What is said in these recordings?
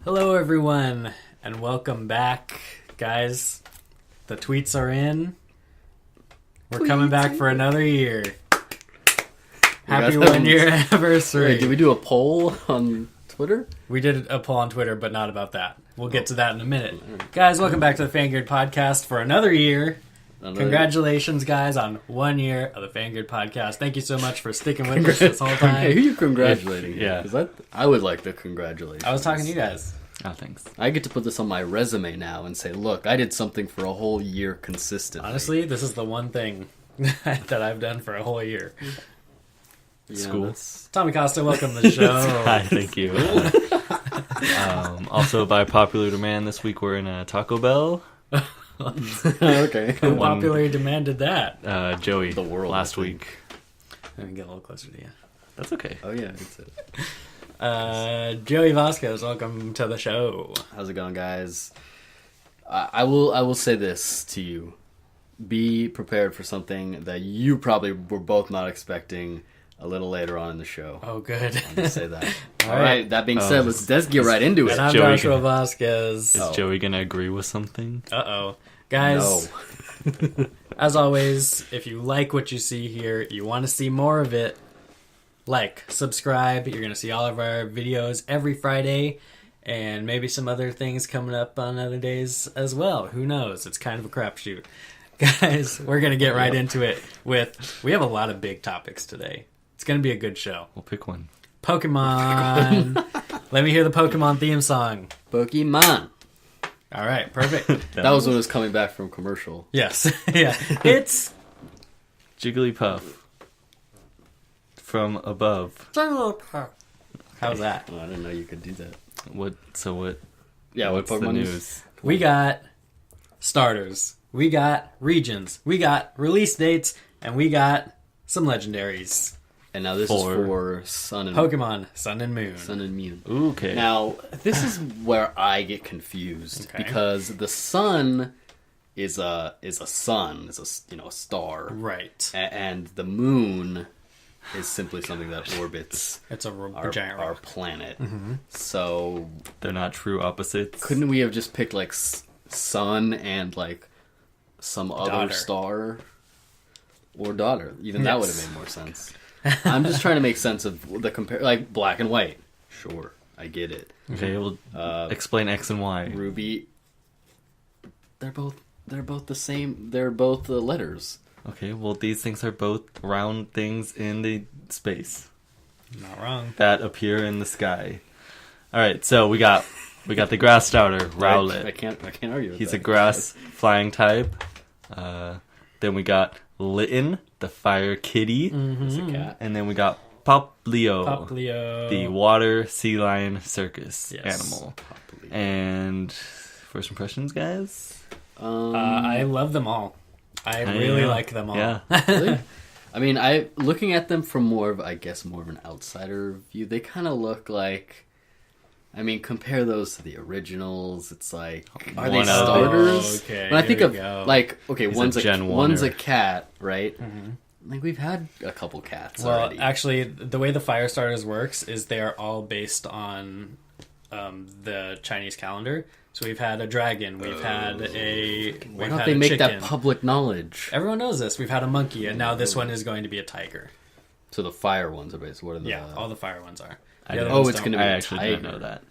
Hello, everyone, and welcome back, guys. The tweets are in. We're coming back for another year. Happy 1-year anniversary. Wait, did we do a poll on Twitter? We did a poll on Twitter, but not about that. We'll get to that in a minute. Guys, welcome back to the Fangeared Podcast for another year. Congratulations, guys, on 1 year of the Fangeared Podcast. Thank you so much for sticking with us this whole time. Hey, who are you congratulating? Yeah. Because I would like the congratulations. I was talking to you guys. Oh, thanks. I get to put this on my resume now and say, look, I did something for a whole year consistently. Honestly, this is the one thing that I've done for a whole year. School. Tommy Costa, welcome to the show. Hi, thank you. Also, by popular demand, this week we're in a Taco Bell. Okay. Who popularly demanded that? Joey, The world, last I think. week. Let me get a little closer to you. That's okay. Oh, yeah, that's it. Joey Vasquez, welcome to the show. How's it going, guys? I will say this to you. Be prepared for something that you probably were both not expecting a little later on in the show. Oh, good. I'll just say that. All All right. That being said, let's get right into it. And I'm Joey Joshua Vasquez. Is Joey going to agree with something? Uh-oh. Guys, No. as always, if you like what you see here, you want to see more of it, like, subscribe. You're going to see all of our videos every Friday, and maybe some other things coming up on other days as well. Who knows? It's kind of a crapshoot. Guys, we're going to get right into it we have a lot of big topics today. It's going to be a good show. We'll pick one. Pokemon. Let me hear the Pokemon theme song. Pokemon. All right, perfect. That was when it was coming back from commercial. Yes. Yeah. It's Jigglypuff. From above. How's that? Oh, I didn't know you could do that. What? Yeah, what What's the Pokemon news? We got starters. We got regions. We got release dates. And we got some legendaries. And now this is for Sun and Pokemon Sun and Moon. Sun and Moon. Okay. Now, this is where I get confused because the sun is a sun, is a star, Right. and the moon is simply something that orbits It's a giant our rock. planet. So They're not true opposites. couldn't we have just picked like sun and like some other Daughter. star or daughter? Even that would have Yes. made more sense. I'm just trying to make sense of the compare, like black and white. Sure, I get it. Okay, we'll explain X and Y. Ruby, they're both the same. They're both the letters. Okay, well, these things are both round things in the space Not wrong. that appear in the sky. All right, so we got the grass starter, Rowlet. I can't argue with He's that. a grass flying type. Then we got Litten, the fire kitty. He's a cat. And then we got Poplio, Poplio. the water sea lion circus Yes. animal. And first impressions, guys? I love them all. I really like them all. Yeah. Really? I mean, looking at them from more of an outsider view, they kind of look like. I mean, compare those to the originals. It's like, are they One of starters? Okay, when I think here of we go. like, okay, He's one's a Gen one's a One-er. cat, right? Like we've had a couple cats Well, already. actually, the way the fire starters works is they are all based on the Chinese calendar. So we've had a dragon, we've had a Why don't they make that public knowledge? Everyone knows this. We've had a monkey, and now this one is going to be a tiger. So the fire ones are based. What are the? Yeah, all the fire ones are. I The other didn't- ones it's don't. gonna be I a actually tiger. didn't know that.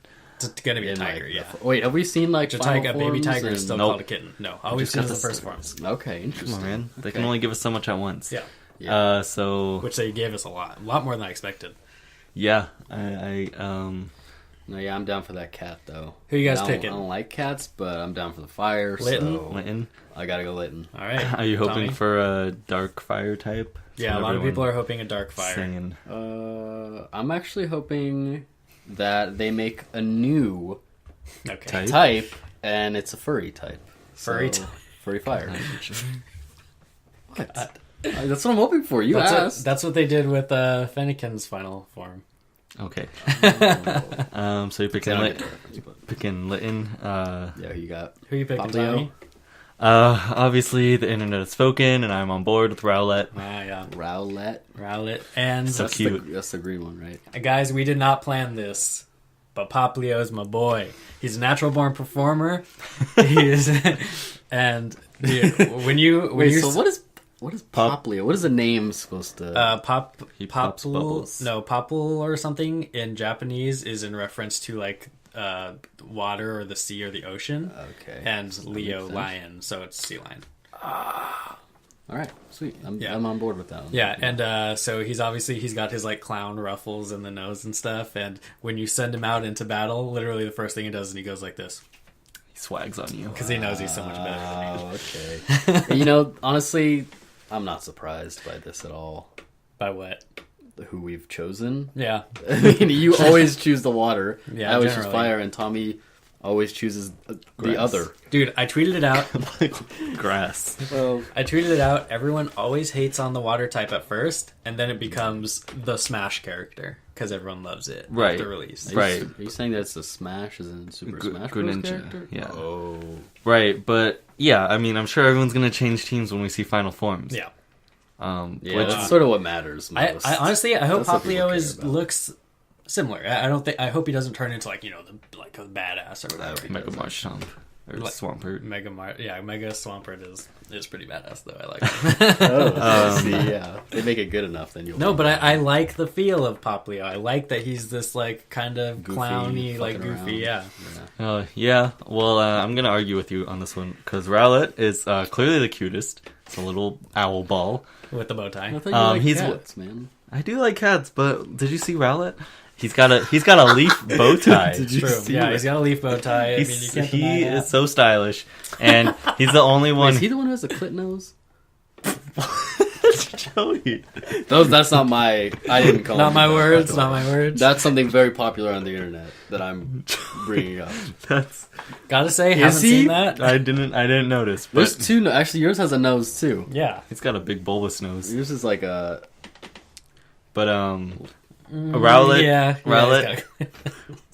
It's going to be a in, tiger, like, yeah. Wait, have we seen like A tiger, final baby forms tiger is and- still Nope. called a kitten. No, all we've just seen is got the the first forms. Okay, interesting. Come on, man. They can Okay. only give us so much at once. Yeah, Yeah. So, which they gave us a lot more than I expected. yeah. No, yeah, I'm down for that cat though. Who you guys I picking? don't like cats, but I'm down for the fire. Litten? So Litten. I gotta go Litten. All right. Are you hoping Tommy? for a dark fire type? Yeah, a lot of people are hoping a dark fire. saying. I'm actually hoping that they make a new Okay. type, and it's a furry type. Furry So, type. Furry fire. What? That's what I'm hoping for. You asked. That's what they did with Fennekin's final form. Okay. So you're I picking don't Lit- get the reference, but picking Litten. yeah, who you got? Who you picking, Poplio? Tommy? Obviously the internet has spoken, and I'm on board with Rowlet. Ah, yeah. Rowlet. Rowlet. And So That's cute. that's the green one, right? guys, we did not plan this. but Poplio's my boy. He's a natural born performer. He is, and when you what is Poplio? What is the name supposed to? He pops bubbles. Popple or something in Japanese is in reference to like water or the sea or the ocean. Okay. And Leo lion, so it's sea lion. All right, sweet. I'm on board with that one. Yeah, and so he's got his like clown ruffles in the nose and stuff. And when you send him out into battle, literally the first thing he does is he goes like this He swags on you. because he knows he's so much better than you. Oh, okay. You know, honestly, I'm not surprised by this at all. By what? Who we've chosen. Yeah, I mean, you always choose the water. Yeah, I always choose generally. fire, and Tommy always chooses the Grass. other. dude, I tweeted it out. Grass. Well, I tweeted it out. Everyone always hates on the water type at first, and then it becomes the Smash character because everyone loves it. Right. After release. Right. Are you saying that it's a Smash as in Super Smash Bros. Greninja, character? yeah. Oh. Right, but yeah, I mean, I'm sure everyone's gonna change teams when we see final forms. Yeah. Yeah, Which, that's sort of what matters most. I honestly, I hope That's what people Poplio care about. looks similar. I hope he doesn't turn into like a badass or whatever. Mega Marshtomp or Like- Swampert. Mega Swampert is pretty badass though. I like him. See, yeah. They make it good enough, then you'll... No, but I like the feel of Poplio. I like that he's this like kind of Goofy, clowny, like fucking goofy. around. Yeah. Yeah, well, I'm gonna argue with you on this one because Rowlet is clearly the cutest. It's a little owl ball. With the bow tie. I thought you liked he's- cats, man. I do like cats, but did you see Rowlet? He's got a leaf bow tie. Did you True. see Yeah, it? he's got a leaf bow tie. I mean, you can't deny He that. is so stylish, and he's the only Wait, one. is he the one who has the clit nose? Joey. That's not my... I didn't call Not him my that. words. Not my words. That's something very popular on the internet that I'm bringing up. That's Gotta say, haven't he? seen that. I didn't notice, but There's two... Actually, yours has a nose, too. Yeah. he's got a big bulbous nose. Yours is like a... But Rowlet, Yeah. Rowlet, he's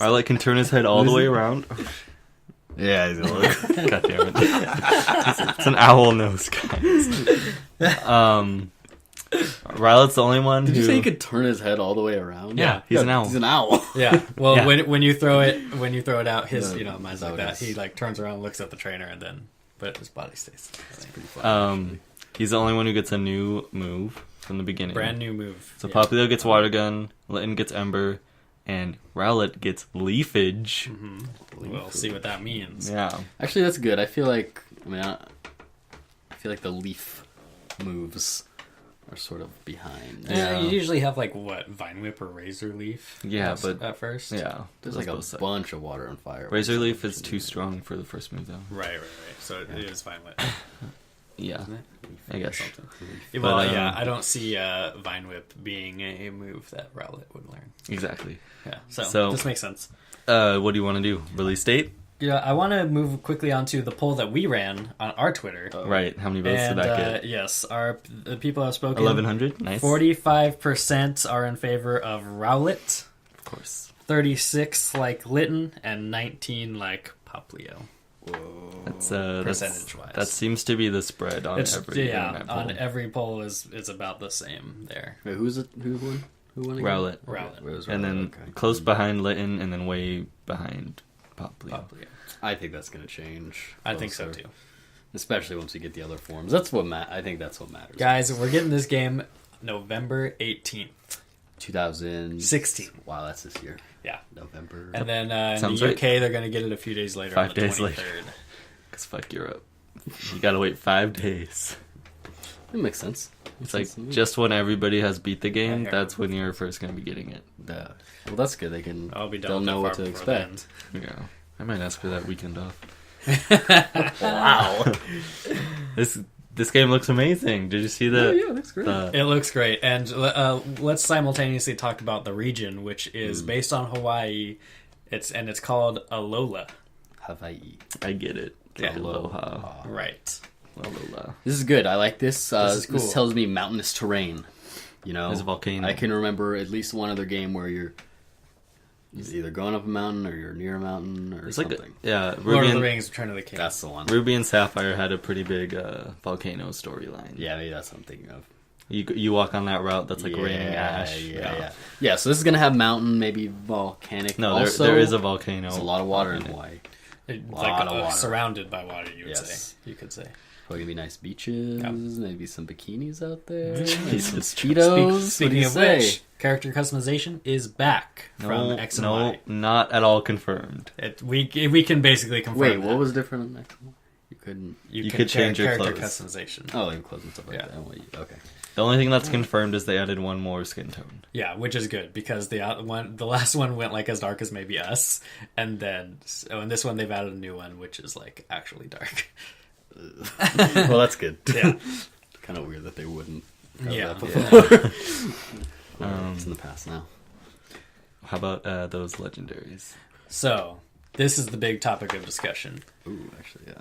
Rowlet can turn his head all the Is way he? around. Yeah, he's a little... God damn it! It's an owl nose, guys. Rowlet's the only one Did who. you say he could turn his head all the way around? Yeah, he's an owl. He's an owl. Yeah. Well, Yeah. when you throw it out, his mine's that like that. was- He like turns around, looks at the trainer, and then but his body stays. Pretty funny. He's the only one who gets a new move from the beginning. Brand new move. So Yeah. Poplio gets Water Gun, Litten gets Ember, and Rowlet gets Leafage. We'll see what that means. Yeah. Actually, that's good. I feel like... I feel like the leaf moves are sort of behind. Yeah. You usually have like what Vine Whip or Razor Leaf. Yeah, at- but- at first. Yeah. There's like a bunch of water and fire. Razor Leaf is too strong for the first move, though. Right. So it is Vine Whip. Yeah. Isn't it? I guess. Something. But, Well, yeah, I don't see Vine Whip being a move that Rowlet would learn. Exactly. Yeah, so So- this makes sense. What do you want to do? Release date? Yeah, I want to move quickly onto the poll that we ran on our Twitter. Right. How many votes And did that get? yes, the people have spoken. 1,100? Nice. 45% are in favor of Rowlet, Of course. 36 like Litten, and 19 like Poplio. That's Percentage-wise. That seems to be the spread on every internet poll. on every poll is about the same there. Wait, who won? Who won again? Rowlet. Rowlet. It was And then okay. close behind Litten, and then way behind Poplio. Poplio. I think that's going to change. I think so closer. too. Especially once we get the other forms. That's what I think that's what matters. Guys, we're getting this game November 18th. 2016. 16. Wow, that's this year. Yeah. November. And then in Sounds the right. UK, they're going to get it a few days later. 5 on the days 23rd. later. Because fuck Europe. You gotta wait 5 days. It makes sense. It's like just when everybody has beat the game, Yeah. that's when you're first gonna be getting it. Well, that's good. They can. I'll be done. They'll with that know what far to before expect. Yeah. I might ask for that weekend off. Wow. This game looks amazing. Did you see the? yeah, that's great. It looks great, and let's simultaneously talk about the region, which is based on Hawaii. It's called Alola. Hawaii. I get it. Yeah. Aloha. Right. Alola. This is good. I like this. is cool. This tells me mountainous terrain. You know, There's a volcano. I can remember at least one other game where you're either going up a mountain or you're near a mountain or It's like something. Lord Ruby of the and, Rings: Return of the King. That's the one. Ruby and Sapphire had a pretty big volcano storyline. Yeah, maybe that's what I'm thinking of. You walk on that route that's like raining ash. Yeah, so this is gonna have mountain, maybe volcanic. No, also, there is a volcano. There's a lot of water in Hawaii. Like surrounded by water, you could say. Probably gonna be nice beaches, maybe some bikinis out there, Jesus. maybe some Speedos. Speaking of which, character customization is back from X and Y. Not at all confirmed. We can basically confirm. Wait, what was different on X and Y? You couldn't. You could change your character clothes. customization. Oh, and clothes and stuff like that. Okay. The only thing that's confirmed is they added one more skin tone. Yeah, which is good because the last one went like as dark as maybe us, and then in this one they've added a new one which is like actually dark. Well, that's good. Yeah, kind of weird that they wouldn't. Have that before. It's in the past now. How about those legendaries? So this is the big topic of discussion. Ooh, actually, yeah,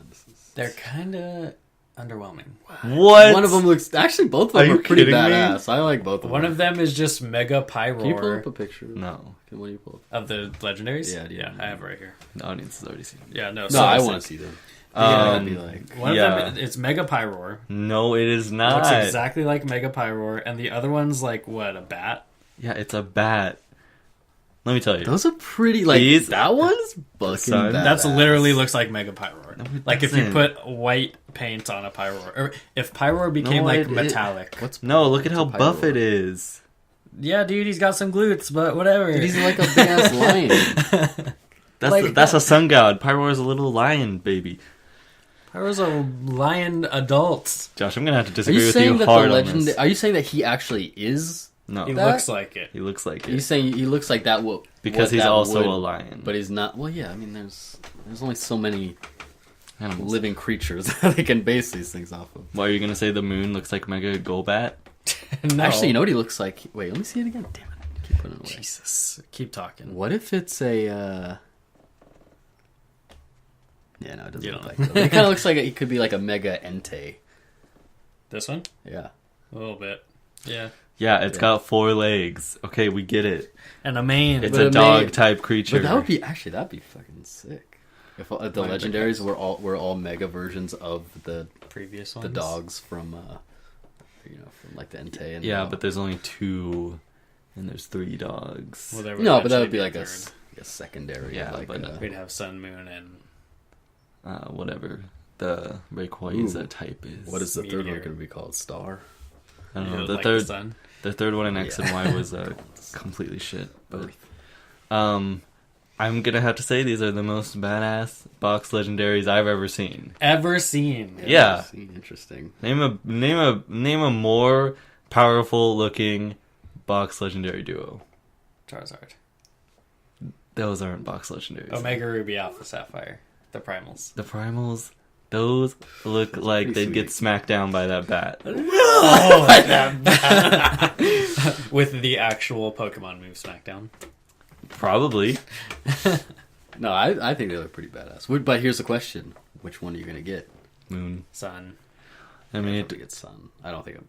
They're kind of underwhelming. What? One of them looks. Actually, both of them are pretty badass. I like both of them. One of them is just Mega Pyroar. Can you pull up a picture? No. What do you pull up? Of the legendaries? Yeah, I have it right here. The audience has already seen it. Yeah, no. No, I want to see them. One of them, it's Mega Pyroar. No, it is It not. looks exactly like Mega Pyroar, and the other one's like, what, a bat? Yeah, it's a bat. Let me tell you. Those are pretty. Like These- that one's fucking Son, badass. That's literally looks like Mega Pyroar. No, it like if you doesn't. put white paint on a Pyroar, or if Pyroar became like metallic. No, look at how What's a buff Pyroar? it is. Yeah, dude, he's got some glutes, but whatever. Dude, he's like a big ass lion. That's a sun god. Pyroar is a little lion, baby. Pyroar's a lion adult. Josh, I'm gonna have to Are disagree you with saying you that hard the on legend? this. Are you saying that he actually is? No, He That- looks like it. he looks like Are you it saying he looks like that? because he's also a lion. But he's not. Well, yeah. I mean, there's only so many Animals. living creatures that they can base these things off of. Why are you gonna say the moon looks like Mega Golbat? No. Actually, you know what he looks like? Wait, let me see it again. Damn it! Keep putting it away. Jesus, keep talking. What if it's a? Yeah, no, it doesn't You look don't like that. It kind of looks like it could be like a Mega Entei. This one? Yeah. A little bit. Yeah. Yeah, it's got 4 legs. Okay, we get it. And a mane. It's But a it dog may- type creature. But that'd be fucking sick. If the legendaries were all Mega versions of the previous ones. dogs from from like the Entei. And yeah, the, but there's only 2, and there's 3 dogs. Well, there no, but that eventually would be a like a third. secondary. Yeah, like but We'd have Sun, Moon, and whatever the Rayquaza type is. what is the third one Meteor. going to be called? Star. I don't know. like The the third sun. the third one in X and Yeah. Y was completely shit. But Earth. I'm gonna have to say these are the most badass box legendaries I've ever seen. Ever seen. Yeah. Interesting. Name a more powerful looking box legendary duo. Charizard. Those aren't box legendaries. Omega Ruby Alpha Sapphire. The primals. The primals, those look like pretty they'd get sweet. smacked down by that bat. With the actual Pokemon move Smackdown. Probably. No, I think they look pretty badass. But here's the question: which one are you going to get? Moon. Sun. I mean, I think it's Sun. I don't think.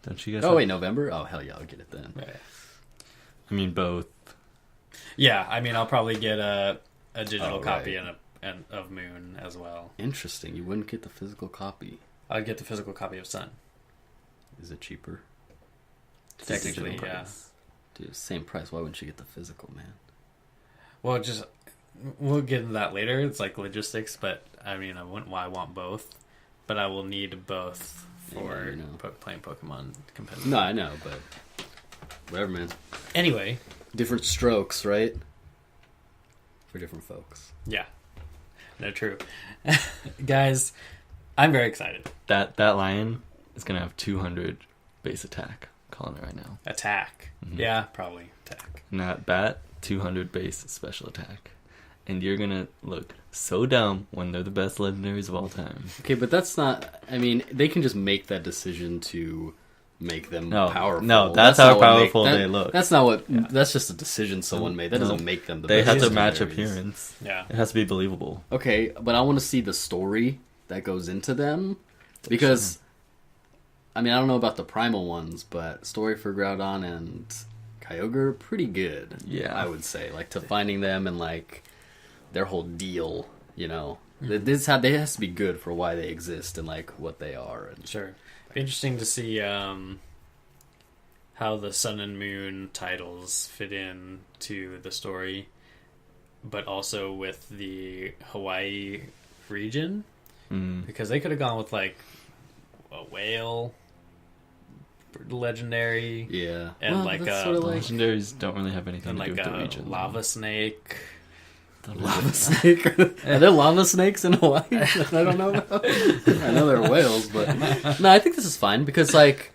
don't you guys? Oh wait, November. Oh hell yeah, I'll get it then. Right. I mean, both. Yeah, I mean, I'll probably get a digital Oh, copy right. and of Moon as well. Interesting. You wouldn't get the physical copy. I'd get the physical copy of Sun. Is it cheaper? Technically, Digital yeah. price. Dude, same price. Why wouldn't you get the physical, man? Well, we'll get into that later. It's like logistics, but I mean, I want both, but I will need both for Yeah, you know. playing Pokemon competitive. No, I know, but whatever, man. Anyway, Different strokes, right? For different folks. yeah, no, true, guys. I'm very excited. That lion is gonna have 200 base attack. I'm calling it right now. Attack, yeah, probably attack. And that bat 200 base special attack. And you're gonna look so dumb when they're the best legendaries of all time. Okay, but that's not. I mean, they can just make that decision to make them No, powerful. no, that's how not what powerful they look. That's not what. That's just a decision someone made. That doesn't make them the They best. have to match legendaries. appearance. Yeah, It has to be believable. Okay, but I want to see the story that goes into them because. I mean, I don't know about the primal ones, but story for Groudon and Kyogre are pretty good. Yeah. I would say, like, to finding them and like their whole deal. You know, this has to be good for why they exist and like what they are. And sure. Be interesting to see how the Sun and Moon titles fit in to the story, but also with the Hawaii region, because they could have gone with like a whale legendary, and Well, like that's sort of like Legendaries don't really have anything and to do like with the a region. lava snake. lava snake. Are there lava snakes in Hawaii that I don't know about? I know there are whales, but no, I think this is fine because, like,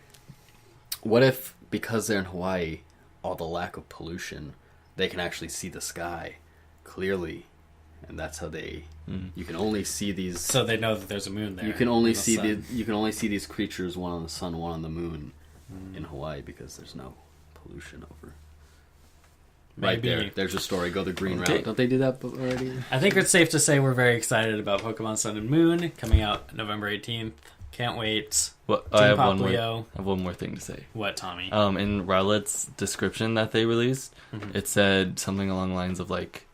what if because they're in Hawaii, all the lack of pollution, they can actually see the sky clearly, and that's how they. You can only see these. So they know that there's a moon there. You can only in the see sun. you can only see these creatures, one on the sun, one on the moon, in Hawaii because there's no pollution over. Right Maybe. there. There's your story. Go the green Okay. route. Don't they do that already? I think it's safe to say we're very excited about Pokemon Sun and Moon coming out November 18th. Can't wait. Well, Team I have Poplio. one more thing to say. What, Tommy? In Rowlett's description that they released, it said something along the lines of like,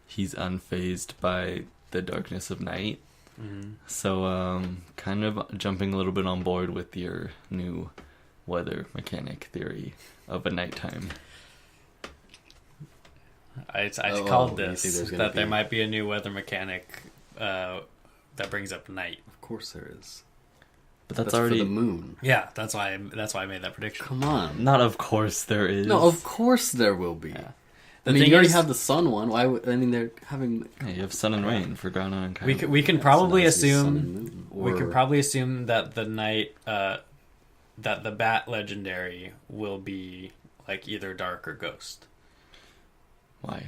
he's unfazed by the darkness of night. So, kind of jumping a little bit on board with your new weather mechanic theory of a nighttime. I Oh, called you this think there's gonna that there be- might be a new weather mechanic that brings up night. Of course there is. But That's that's already for the moon. Yeah, that's why I made that prediction. Come on. not. Of course, there is. No, of course there will be. Yeah. I mean, thing you already is- have the sun one. Why would... I mean, they're having... Yeah, you have sun and rain for Groudon and Kyogre. We can probably So now it's gonna be sun assume and moon. we Or- can probably assume that the night that the bat legendary will be like either dark or ghost, Why?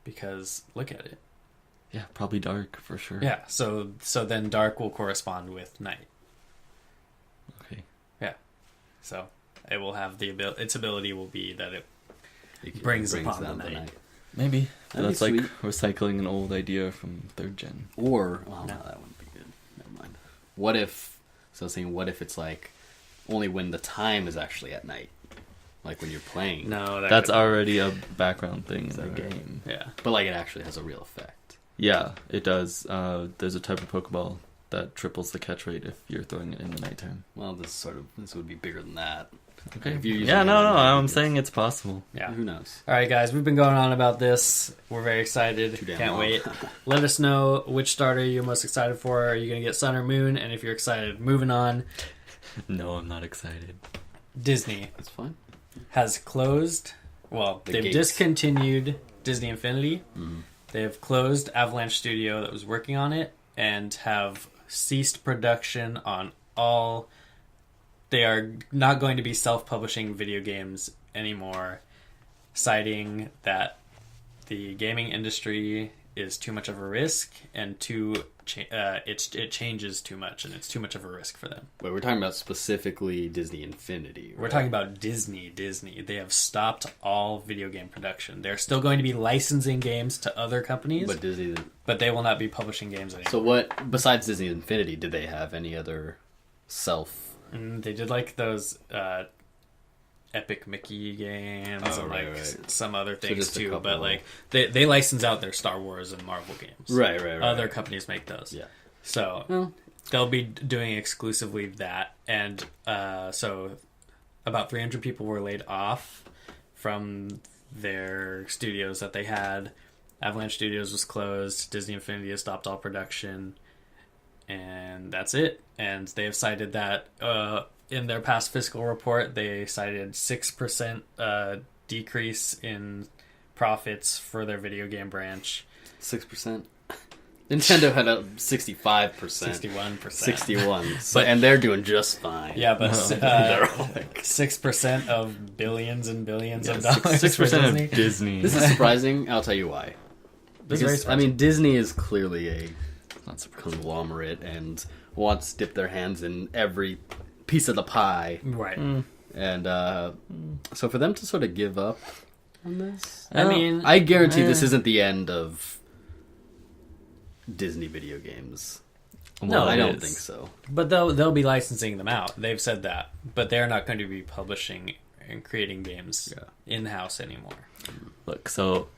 because look at it. Yeah, probably dark for sure. Yeah, so then dark will correspond with night. Okay. So it will have its ability will be that it It brings upon down the night. Maybe. That'd That's be like recycling an old idea from 3rd gen. Or... Oh, no, No. that wouldn't be good. Never mind. What if... So I was thinking, what if it's like... Only when the time is actually at night? Like when you're playing. No, That's could- already a background thing in the right? game. Yeah. But like it actually has a real effect. Yeah, it does. There's a type of Pokeball that triples the catch rate if you're throwing it in the nighttime. Well, this would be bigger than that. Okay. If you're using Yeah, it no, at no. night, I'm it's- saying it's possible. Yeah. Who knows? All right, guys, we've been going on about this. We're very excited. Too damn Can't long. wait. Let us know which starter you're most excited for. Are you going to get Sun or Moon? And if you're excited, moving on. No, I'm not excited. Disney That's fine. has closed. Well, The they've gates. discontinued Disney Infinity. Mm-hmm. They have closed Avalanche Studio that was working on it and have ceased production on all. They are not going to be self-publishing video games anymore, citing that the gaming industry is too much of a risk and it changes too much and it's too much of a risk for them. Wait, we're talking about specifically Disney Infinity. Right? We're talking about Disney. They have stopped all video game production. They're still going to be licensing games to other companies, But Disney. but they will not be publishing games anymore. So what? Besides Disney Infinity, did they have any other self? They did like those Epic Mickey games Oh, and right, like right. some other things just a too. couple. But like they license out their Star Wars and Marvel games. Right. Other companies make those. Yeah. So Well, they'll be doing exclusively that, and so about 300 people were laid off from their studios that they had. Avalanche Studios was closed. Disney Infinity has stopped all production, and that's it. And they have cited that in their past fiscal report, they cited 6% decrease in profits for their video game branch. 6%. Nintendo had a 65%. 61%. 61. So, and they're doing just fine. Yeah, but They're all like, 6% of billions and billions of Yeah, dollars. 6% for Disney. of Disney. this is surprising. I'll tell you why. This is very Because, I surprising. mean, Disney is clearly a Not surprising. conglomerate and wants to dip their hands in every piece of the pie. Right. And so for them to sort of give up on this, I mean, I guarantee this isn't the end of Disney video games. No, I it don't is. think so. but they'll be licensing them out. They've said that, but they're not going to be publishing and creating games in house anymore. Look, so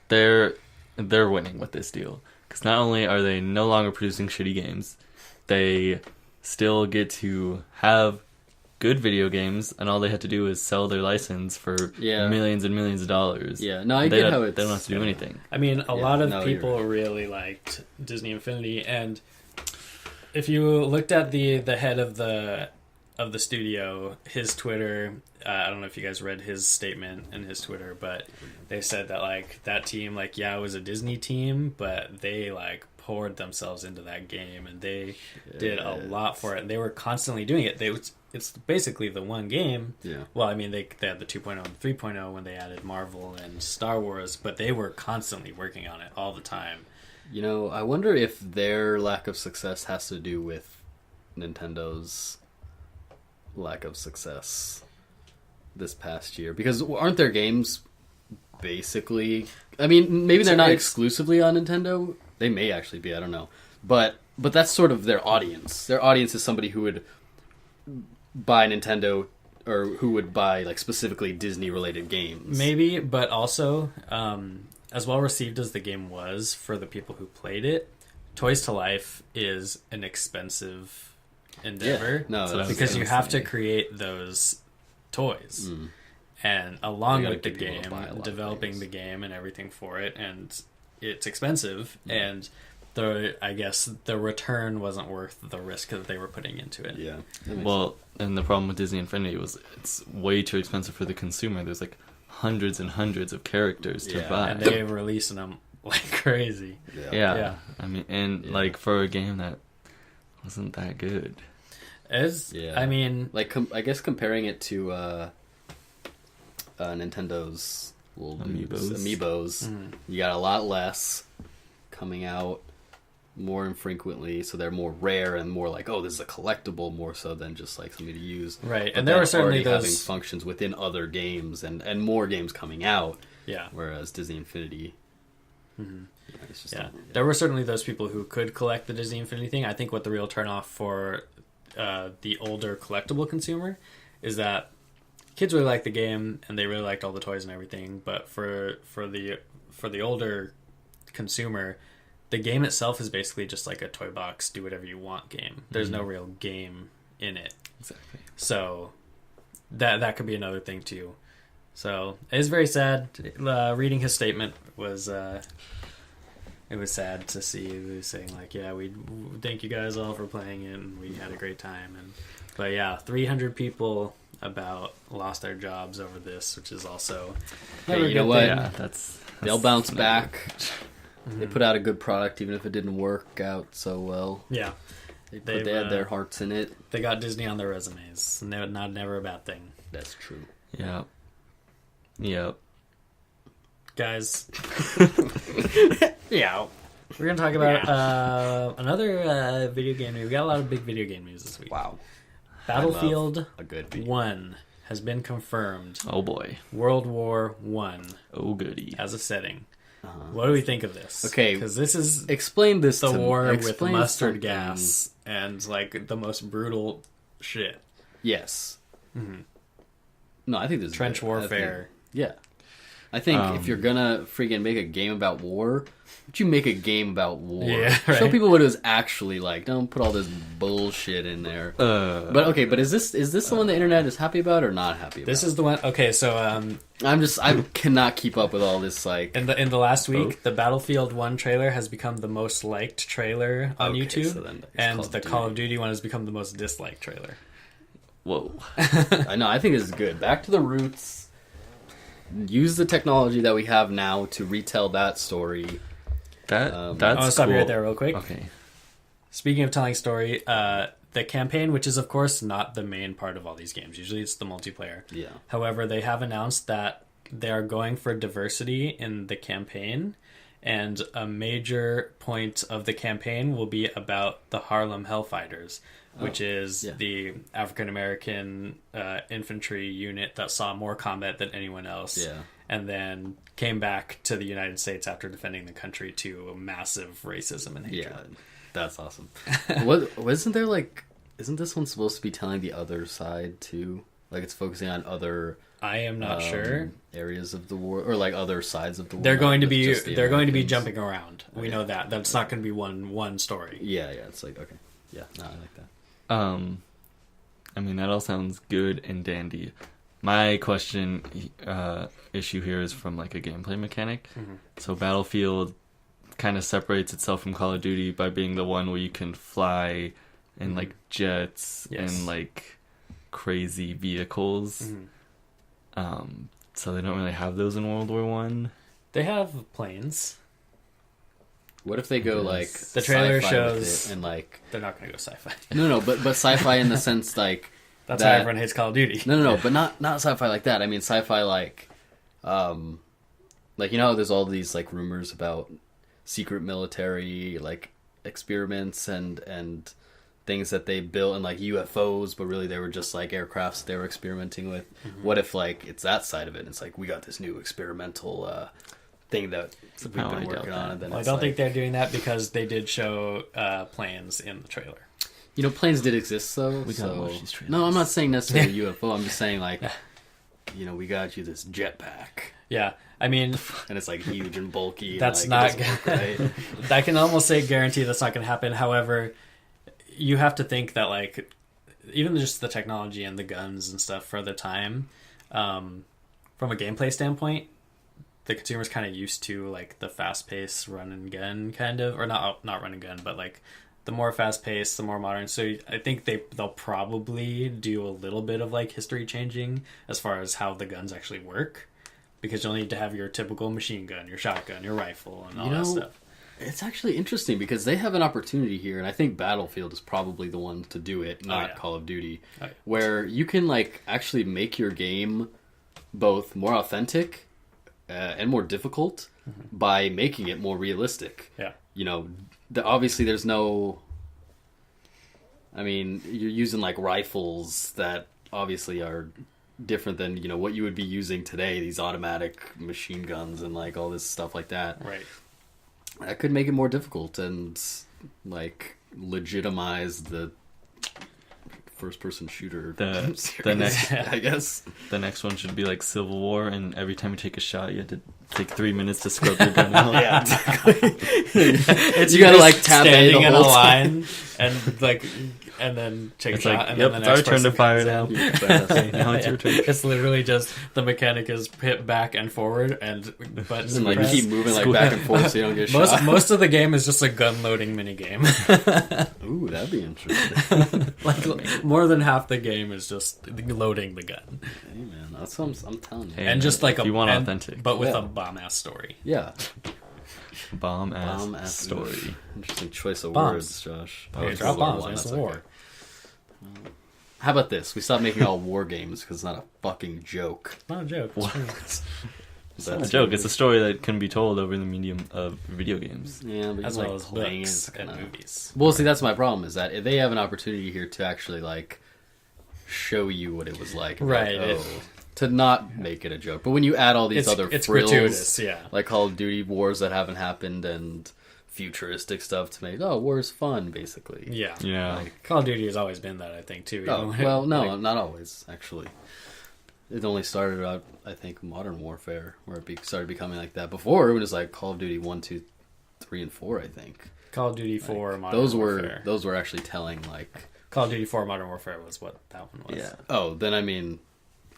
they're winning with this deal because not only are they no longer producing shitty games, they still get to have good video games, and all they have to do is sell their license for millions and millions of dollars. Yeah, no, I get how it's... They don't have to do anything. I mean, a lot of people really liked Disney Infinity, and if you looked at the head of the studio, his Twitter, I don't know if you guys read his statement in his Twitter, but they said that like that team, like it was a Disney team, but they like poured themselves into that game, and they did a lot for it, and they were constantly doing it. It's basically the one game. Yeah. Well, I mean, they had the 2.0 and 3.0 when they added Marvel and Star Wars, but they were constantly working on it all the time. You know, I wonder if their lack of success has to do with Nintendo's lack of success this past year, because aren't their games basically, I mean, maybe they're not exclusively on Nintendo, they may actually be, I don't know, but that's sort of their audience. Their audience is somebody who would buy Nintendo, or who would buy like specifically Disney related games, maybe, but also as well received as the game was for the people who played it, Toys to Life is an expensive endeavor. Because you have to create those toys, and along with the game, developing the game and everything for it, and it's expensive, and I guess the return wasn't worth the risk that they were putting into it. Yeah. Well, and the problem with Disney Infinity was it's way too expensive for the consumer. There's like hundreds and hundreds of characters to buy, and they're releasing them like crazy. Yeah. I mean, and like for a game that wasn't that good. I mean, like I guess comparing it to Nintendo's little amiibos, you got a lot less coming out more infrequently, so they're more rare and more like, oh, this is a collectible more so than just like something to use. Right, but and there were certainly those having functions within other games and more games coming out. Yeah. Whereas Disney Infinity. It's just there were certainly those people who could collect the Disney Infinity thing. I think what the real turnoff for the older collectible consumer is that kids really liked the game and they really liked all the toys and everything, but for the older consumer, the game itself is basically just like a toy box, do whatever you want game. There's no real game in it. Exactly. So that could be another thing too. So it's very sad. Reading his statement was it was sad to see. He was saying like, yeah, we thank you guys all for playing it, and we had a great time. But yeah, 300 people lost their jobs over this, which is also you know what? Yeah, they'll bounce back. They put out a good product, even if it didn't work out so well. Yeah, they had their hearts in it. They got Disney on their resumes. Never a bad thing. That's true. Yeah. Yep. Guys. Yeah. We're going to talk about another video game news. We got a lot of big video game news this week. Wow. Battlefield a good 1 has been confirmed. Oh boy. World War I. Oh goody. As a setting. What do we think of this? Okay. Because this is explain this the to war me. with mustard gas and like the most brutal shit. Yes. No, I think this trench is warfare. I think if you're gonna freaking make a game about war, you make a game about war. Yeah, right. Show people what it was actually like. Don't put all this bullshit in there. But is this the one the internet is happy about or not happy about? This is the one. Okay, so I cannot keep up with all this. Like in the last week, the Battlefield 1 trailer has become the most liked trailer on YouTube, so then and the Call of Duty one has become the most disliked trailer. Whoa. I know. I think this is good. Back to the roots. Use the technology that we have now to retell that story. That's I want to stop you right there real quick. Okay. Speaking of telling story, the campaign, which is of course not the main part of all these games. Usually it's the multiplayer. Yeah. However, they have announced that they are going for diversity in the campaign, and a major point of the campaign will be about the Harlem Hellfighters, which is the African-American infantry unit that saw more combat than anyone else, and then came back to the United States after defending the country to massive racism and hatred. Yeah, that's awesome. Isn't this one supposed to be telling the other side too? Like it's focusing on other... I am not sure areas of the war or like other sides of the war. They're going to be jumping around. We know that. That's not going to be one story. Yeah, it's like okay. Yeah, no, I like that. I mean, that all sounds good and dandy. My question, issue here is from like a gameplay mechanic. Mm-hmm. So Battlefield kind of separates itself from Call of Duty by being the one where you can fly in like jets and like crazy vehicles. So they don't really have those in World War One. They have planes. What if they go like the trailer sci-fi shows with it and like they're not going to go sci-fi. no, but sci-fi in the sense like That's why everyone hates Call of Duty. No, but not sci-fi like that. I mean sci-fi like you know how there's all these like rumors about secret military like experiments and things that they built and like UFOs, but really they were just like aircrafts they were experimenting with. What if like it's that side of it? And it's like we got this new experimental thing that we've been working on. And then I don't think they're doing that because they did show planes in the trailer. You know, planes did exist though. We gotta watch these trailers. No, I'm not saying necessarily UFO. I'm just saying like, you know, we got you this jetpack. Yeah, I mean, and it's like huge and bulky. That's and, like, not right. I can almost say guarantee that's not going to happen. However, you have to think that like even just the technology and the guns and stuff for the time, from a gameplay standpoint, the consumer's kind of used to like the fast-paced run and gun kind of, or not run and gun, but like the more fast-paced, the more modern. So I think they'll probably do a little bit of like history changing as far as how the guns actually work, because you'll need to have your typical machine gun, your shotgun, your rifle, and all that stuff. It's actually interesting because they have an opportunity here, and I think Battlefield is probably the one to do it, not Call of Duty, where you can like actually make your game both more authentic and more difficult by making it more realistic. Yeah, you know, obviously there's no. I mean, you're using like rifles that obviously are different than, you know, what you would be using today. These automatic machine guns and like all this stuff like that. Right. That could make it more difficult and like legitimize the first-person shooter. The next, I guess the next one should be like Civil War, and every time you take a shot, you have to take 3 minutes to scrub your gun out. Yeah, exactly. You gotta like tap standing in a line and like, and then take It's a shot. like, And yep, then it's the our next turn to person fire comes now. in. Now it's your turn. It's literally just the mechanic is hit back and forward and buttons and like pressed. keep moving like back and forth so you don't get most, shot. Most of the game is just a gun loading mini game. Ooh, that'd be interesting. Like more than half the game is just loading the gun. Hey man, that's what I'm telling you. Hey, And just like if you want authentic, but with a bomb ass story. Yeah. bomb ass story. story. Interesting choice of Bombs. words, Josh. Okay, drop bombs. It's a war. Okay. How about this? We stop making all war games because it's not a fucking joke. Not a joke. It's not a joke. It's a story that can be told over the medium of video games. Yeah, but As you well like as playing books it, and kinda... movies. Well, see, that's my problem. Is that if they have an opportunity here to actually like show you what it was like, Right. Like, to not make it a joke. But when you add all these other it's frills, gratuitous, yeah. like Call of Duty wars that haven't happened and futuristic stuff to make war's fun, basically. Yeah. Yeah. Like, Call of Duty has always been that, I think, too. oh, well, no, not always, actually. It only started out, I think, Modern Warfare, where it started becoming like that. Before, it was like Call of Duty 1, 2, 3, and 4, I think. Call of Duty 4 Modern Warfare. Those were actually telling, like... Call of Duty 4 Modern Warfare was what that one was. Yeah. Oh, then I mean...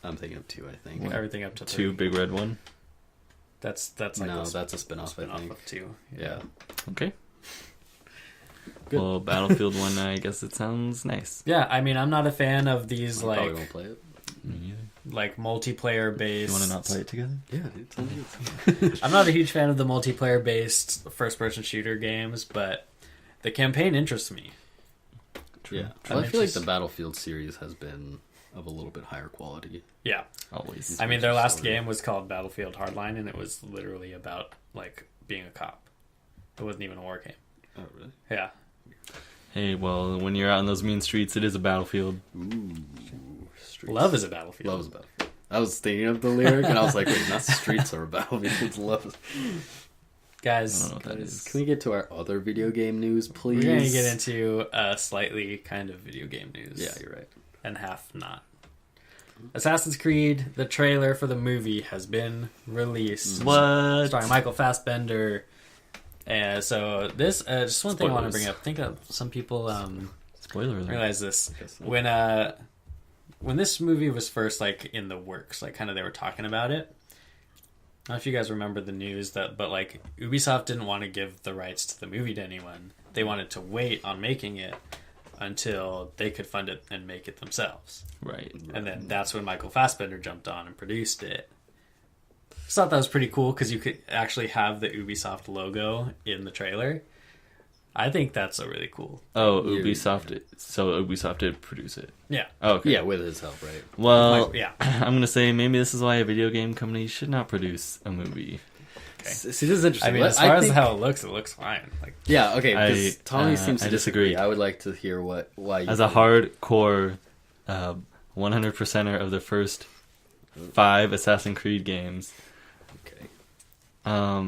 I'm thinking of 2, I think. Everything up to 3. 2 Big Red 1. That's like no, that's a spin-off, I think. Of 2. Yeah. Okay. Good. Well, Battlefield 1, I guess it sounds nice. Yeah, I mean, I'm not a fan of these I probably like won't play it. Me neither. like multiplayer based. You want to not play it together? Yeah, dude, sounds good. I'm not a huge fan of the multiplayer based first person shooter games, but the campaign interests me. Yeah. I'm Well, I feel like the interested. Battlefield series has been of a little bit higher quality. Yeah, Always. I mean, their last game was called Battlefield Hardline, and it was literally about like being a cop. It wasn't even a war game. Oh, really? Yeah. Hey, well, when you're out in those mean streets, it is a battlefield. Ooh. Streets. Love is a battlefield. Love is a battlefield. I was thinking of the lyric, and I was like, wait, not streets are a battlefield. It's love is... Guys, I don't know what that is. Can we get to our other video game news, please? we're going to get into slightly kind of video game news. Yeah, you're right. And half not. Assassin's Creed, the trailer for the movie has been released. What? Starring Michael Fassbender. And so this, just one thing I want to Spoilers. bring up. I think some people Spoiler alert. realize this guess so. when this movie was first like in the works, like kind of they were talking about it. I don't know if you guys remember the news but like Ubisoft didn't want to give the rights to the movie to anyone. They wanted to wait on making it until they could fund it and make it themselves. Right. And then that's when Michael Fassbender jumped on and produced it. I thought that was pretty cool because you could actually have the Ubisoft logo in the trailer. I think that's a really cool. Oh, Ubisoft. So Ubisoft did produce it. Yeah. Oh, okay. Yeah, with his help, right? Well, Yeah. I'm gonna say maybe this is why a video game company should not produce a movie. Okay. See, this is interesting. I mean, as far as how it looks fine. Like, yeah, okay. Because Tommy seems to I disagree. I would like to hear why. You As a hardcore 100%er of the first 5 Assassin's Creed games, okay.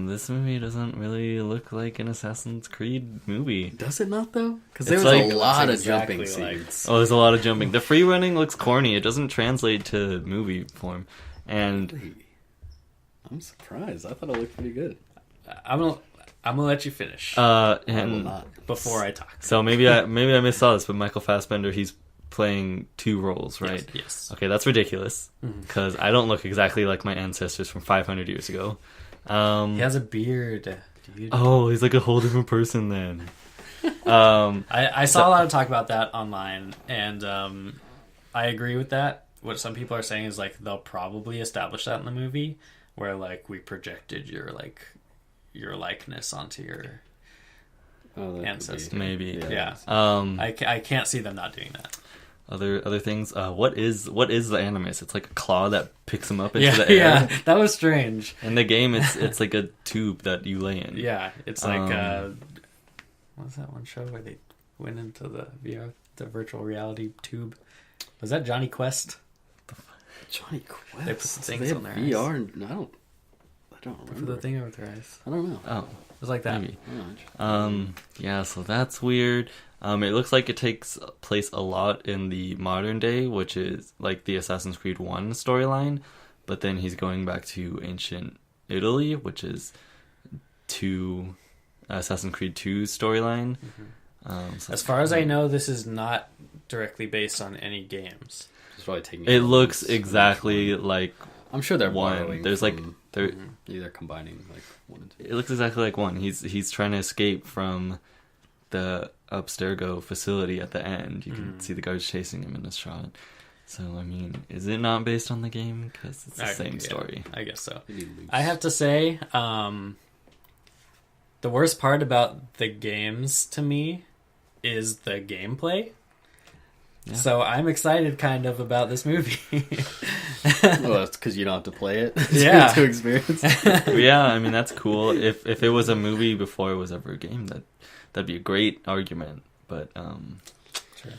this movie doesn't really look like an Assassin's Creed movie. Does it not though? Because It's there's like- a lot of exactly jumping like- scenes. Oh, there's a lot of jumping. The free running looks corny. It doesn't translate to movie form. And I'm surprised. I thought it looked pretty good. I'm gonna let you finish I will and not. before I talk. so maybe I missaw this, but Michael Fassbender, he's playing 2 roles, right? Yes. Okay, that's ridiculous because I don't look exactly like my ancestors from 500 years ago. He has a beard. Dude. Oh, he's like a whole different person then. I saw a lot of talk about that online, and I agree with that. What some people are saying is like they'll probably establish that in the movie, where like we projected your likeness onto your ancestor. Maybe. Yeah. I can't see them not doing that. Other things. What is the animus? It's like a claw that picks him up into Yeah, the air. yeah, that was strange. In the game, it's like a tube that you lay in. Yeah, it's like what was that one show where they went into the the virtual reality tube? Was that Johnny Quest? Johnny Quest. They put the things they have on their VR. I don't Put remember. the thing over their eyes. I don't know. Oh, It was like that. maybe. I don't know. Yeah, so that's weird. It looks like it takes place a lot in the modern day, which is like the Assassin's Creed 1 storyline, but then he's going back to ancient Italy, which is Assassin's Creed 2 storyline. So As far as I know, this is not directly based on any games. It's probably taking. it looks exactly like I'm sure they're one. borrowing. There's like from- there. either combining like 1 and 2. It looks exactly like one. He's trying to escape from the Abstergo facility at the end. You can see the guards chasing him in this shot. So, I mean, is it not based on the game? Because it's the same story. I guess so. Maybe loose. I have to say, the worst part about the games to me is the gameplay. Yeah. So I'm excited kind of about this movie. Well, that's because you don't have to play it. Yeah. to experience. Yeah, I mean, that's cool. If it was a movie before it was ever a game, that'd be a great argument. But Sure.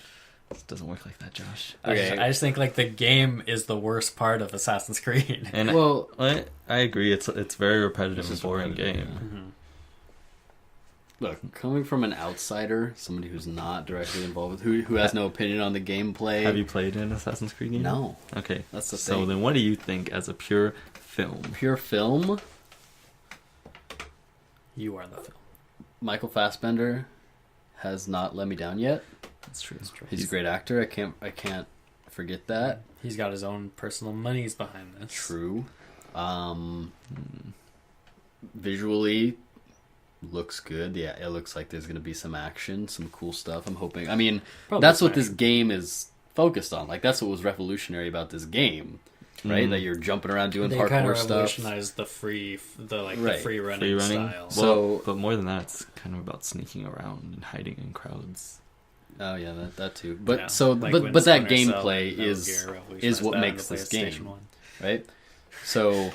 it doesn't work like that, Josh. Okay. I just think like the game is the worst part of Assassin's Creed. And Well, I agree. It's very repetitive It's and just boring repetitive, game. look, coming from an outsider, somebody who's not directly involved with, who has no opinion on the gameplay. Have you played an Assassin's Creed game? No. Okay, That's the so thing. then, what do you think as a pure film? Pure film. You are the film. Michael Fassbender has not let me down yet. That's true. He's a great actor. I can't forget that. He's got his own personal monies behind this. True. Visually looks good. Yeah, it looks like there's going to be some action, some cool stuff. I'm hoping. I mean, Probably that's what some this game is focused on. Like, that's what was revolutionary about this game, right? That you're jumping around doing They kind parkour of stuff. revolutionized the free Right. free running Free running. style. Well, So- but more than that, it's kind of about sneaking around and hiding in crowds. Oh yeah, that too. But Yeah, so, like but when that Splinter Cell gameplay and Metal is Gear revolutionized is what that in makes the this PlayStation game, 1. right? So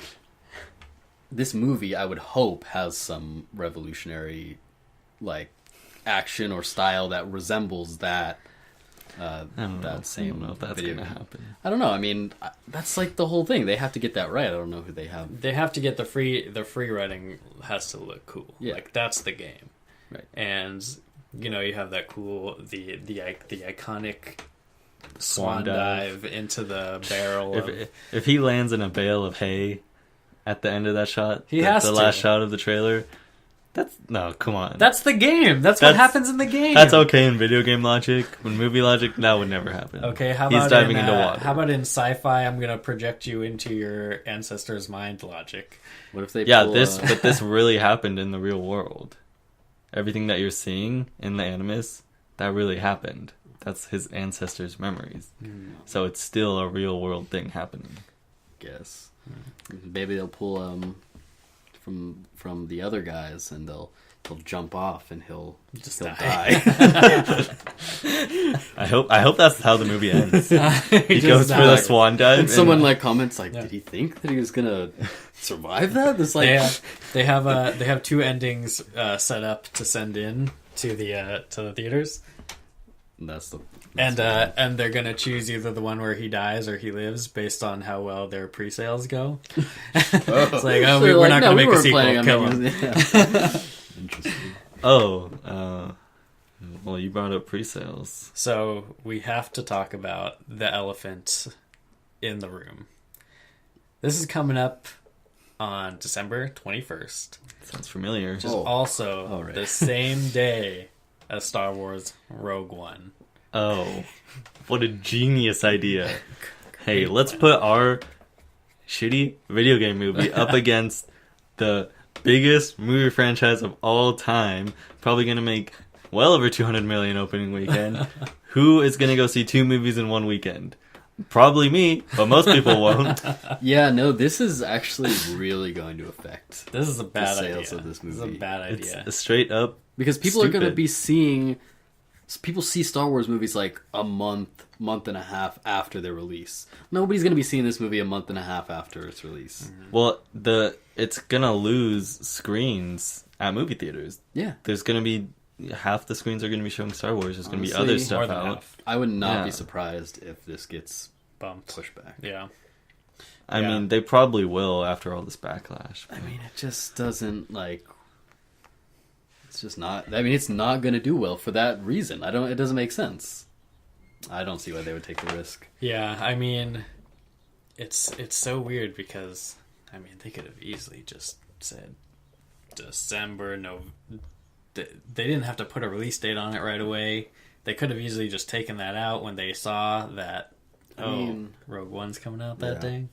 this movie, I would hope, has some revolutionary like action or style that resembles that. I don't know. That same I don't know if that's video gonna game. happen. I don't know. I mean, that's like the whole thing. They have to get that right. I don't know who they have. They have to get the free running has to look cool. Yeah. Like that's the game. Right. And you know, you have that cool the iconic Swan swan dive into the barrel of, If he lands in a bale of hay at the end of that shot, He has the to. last shot of the trailer, No, come on. That's the game. That's what happens in the game. That's okay in video game logic. When movie logic, that would never happen. Okay, how about he's diving into water? How about in sci-fi? I'm gonna project you into your ancestor's mind logic. What if they? But this really happened in the real world. Everything that you're seeing in the Animus, that really happened. That's his ancestors' memories. So it's still a real world thing happening. Guess. Maybe they'll pull from the other guys, and they'll jump off, and he'll die. I hope that's how the movie ends. He goes for the swan dive. And someone comments did he think that he was gonna survive that? This they have two endings set up to send in to the theaters. And they're gonna choose either the one where he dies or he lives based on how well their pre-sales go. It's we're not gonna make a sequel. Kill him. Interesting. Well, you brought up pre-sales, so we have to talk about the elephant in the room. This is coming up on December 21st. Sounds familiar. Which is also the same day as Star Wars Rogue One. Oh, what a genius idea. Hey, let's put our shitty video game movie up against the biggest movie franchise of all time. Probably going to make well over 200 million opening weekend. Who is going to go see two movies in one weekend? Probably me, but most people won't. Yeah, no, this is actually really going to affect this is a bad the sales idea. of this movie. This is a bad idea. It's a straight up because people are going to be seeing... People see Star Wars movies a month and a half after their release. Nobody's going to be seeing this movie a month and a half after its release. Mm-hmm. Well, it's going to lose screens at movie theaters. Yeah. There's going to be... half the screens are going to be showing Star Wars. There's going to be other stuff out. Half. I would not be surprised if this gets bumped, pushed back. Yeah. I mean, they probably will after all this backlash. But... I mean, it just doesn't it's just not. I mean, it's not going to do well for that reason. It doesn't make sense. I don't see why they would take the risk. Yeah, I mean, it's so weird because they could have easily just said December. No, they didn't have to put a release date on it right away. They could have easily just taken that out when they saw that. Rogue One's coming out that day.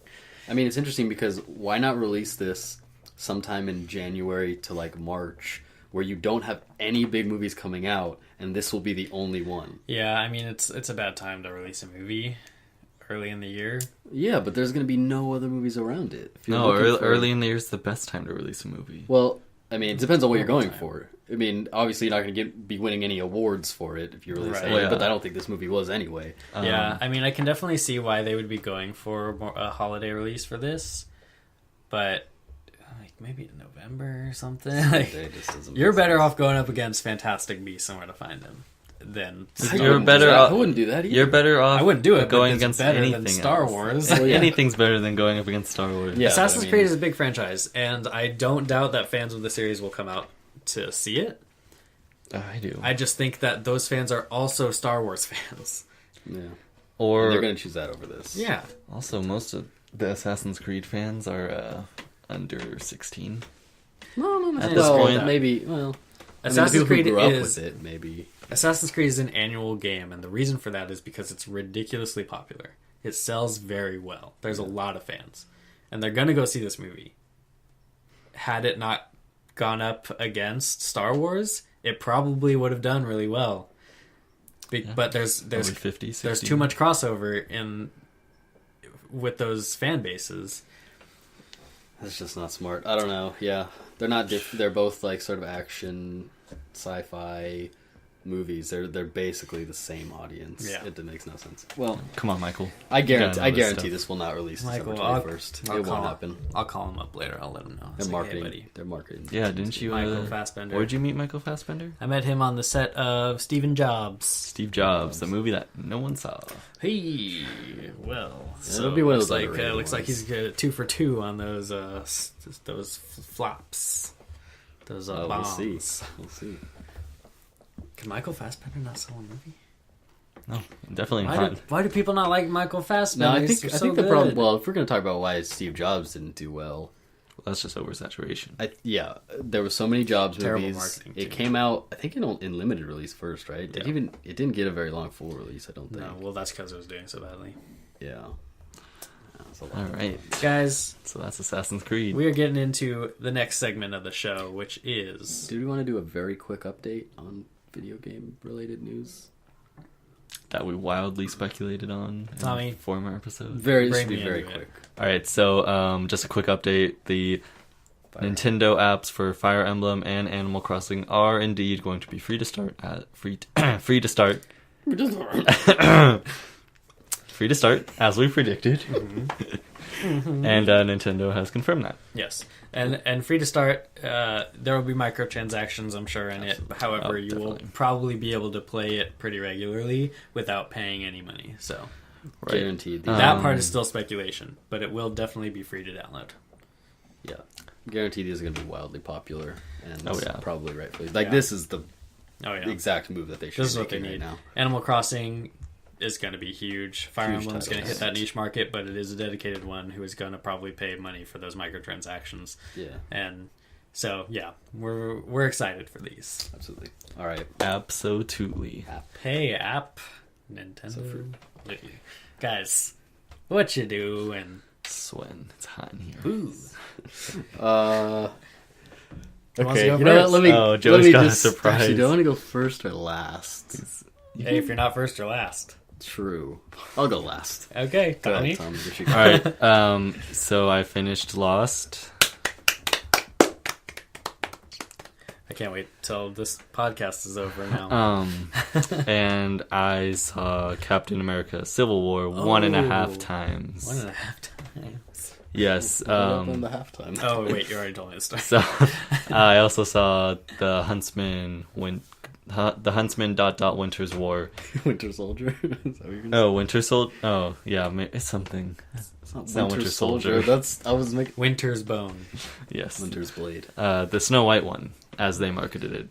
I mean, it's interesting because why not release this sometime in January to March, where you don't have any big movies coming out, and this will be the only one. Yeah, I mean, it's a bad time to release a movie early in the year. Yeah, but there's going to be no other movies around it. No, early in the year is the best time to release a movie. Well, I mean, it depends on what you're going for. I mean, obviously you're not going to be winning any awards for it if you release it, but I don't think this movie was anyway. Yeah, I mean, I can definitely see why they would be going for a holiday release for this, but... maybe in November or something. You're better off going up against Fantastic Beasts and Where to Find Them than you're better off. I wouldn't do that either. You're better off. I wouldn't do it. Going against anything than Star else. Wars. Anything's better than going up against Star Wars. Yeah, Assassin's Creed is a big franchise, and I don't doubt that fans of the series will come out to see it. I do. I just think that those fans are also Star Wars fans. Yeah. Or and they're going to choose that over this. Yeah. Also, most of the Assassin's Creed fans are under 16. No. At this point, maybe. Assassin's Creed grew up with it. Maybe Assassin's Creed is an annual game, and the reason for that is because it's ridiculously popular. It sells very well. There's a lot of fans, and they're gonna go see this movie. Had it not gone up against Star Wars, it probably would have done really well. But there's 50, there's too much crossover with those fan bases. That's just not smart. I don't know. Yeah, they're not. They're both sort of action, sci-fi movies. They're basically the same audience. Yeah, it makes no sense. Well, come on, Michael. I guarantee this will not release December 21st. It won't happen. I'll call him up later. I'll let him know. They're marketing. Hey, buddy. They're marketing. Yeah, didn't you? Michael Fassbender. Where'd you meet Michael Fassbender? I met him on the set of Steve Jobs. Steve Jobs, the movie that no one saw. Hey, well, so it'll be one of those. Looks like he's 2 for 2 on those flops. Those bombs. We'll see. Can Michael Fassbender not sell a movie? No, definitely not. Why do people not like Michael Fassbender? No, I think the problem. Well, if we're going to talk about why Steve Jobs didn't do well, that's just oversaturation. Yeah, there were so many Jobs Terrible movies. marketing, It too. came out, I think, in limited release first, right? Yeah. It didn't get a very long full release, I don't think. No, well, that's because it was doing so badly. Yeah. That's a lot. All right, Guys, so that's Assassin's Creed. we are getting into the next segment of the show, which is... Do we want to do a very quick update on video game related news? That we wildly speculated on in Tommy. former episodes. This Bring should be me very into it. quick. All right, so just a quick update. The Nintendo apps for Fire Emblem and Animal Crossing are indeed going to be free to start. Free to start. Free to start, as we predicted. And Nintendo has confirmed that. Yes, and free to start. There will be microtransactions, I'm sure, in it. However, Oh, you will definitely. probably be able to play it pretty regularly without paying any money. So Right. Guaranteed. that part is still speculation, but it will definitely be free to download. Yeah. Guaranteed these are going to be wildly popular. And Oh, yeah. probably rightfully. Like, Yeah. this is the Oh yeah, exact move that they should this is be what they making need. right now. Animal Crossing is going to be huge. Fire Huge Emblem's going to hit title. that niche market, but it is a dedicated one who is going to probably pay money for those microtransactions. Yeah, And so yeah, we're excited for these. absolutely. All right. Absolutely. Hey, app, Nintendo, guys, what you doing? Sweating. It's hot in here. Ooh. Okay, wants to you go know what? first? Let me. Oh, let Joey's me got a just, surprise. Actually, do I want to go first or last? Hey, if you're not first or last. True. I'll go last. Okay, Go Tommy. ahead, Tommy. What you All got? right. So I finished Lost. I can't wait till this podcast is over now. And I saw Captain America: Civil War 1.5 times. 1.5 times. Yes. Right up on the halftime. Oh wait, you already told me the story. So I also saw the Huntsman Winter's War. Winter Soldier. Is that what you're gonna Oh, Winter Soldier. Oh, yeah, it's something. It's not Winter Soldier. That's I was making Winter's Bone. Yes. Winter's Blade. The Snow White one, as they marketed it.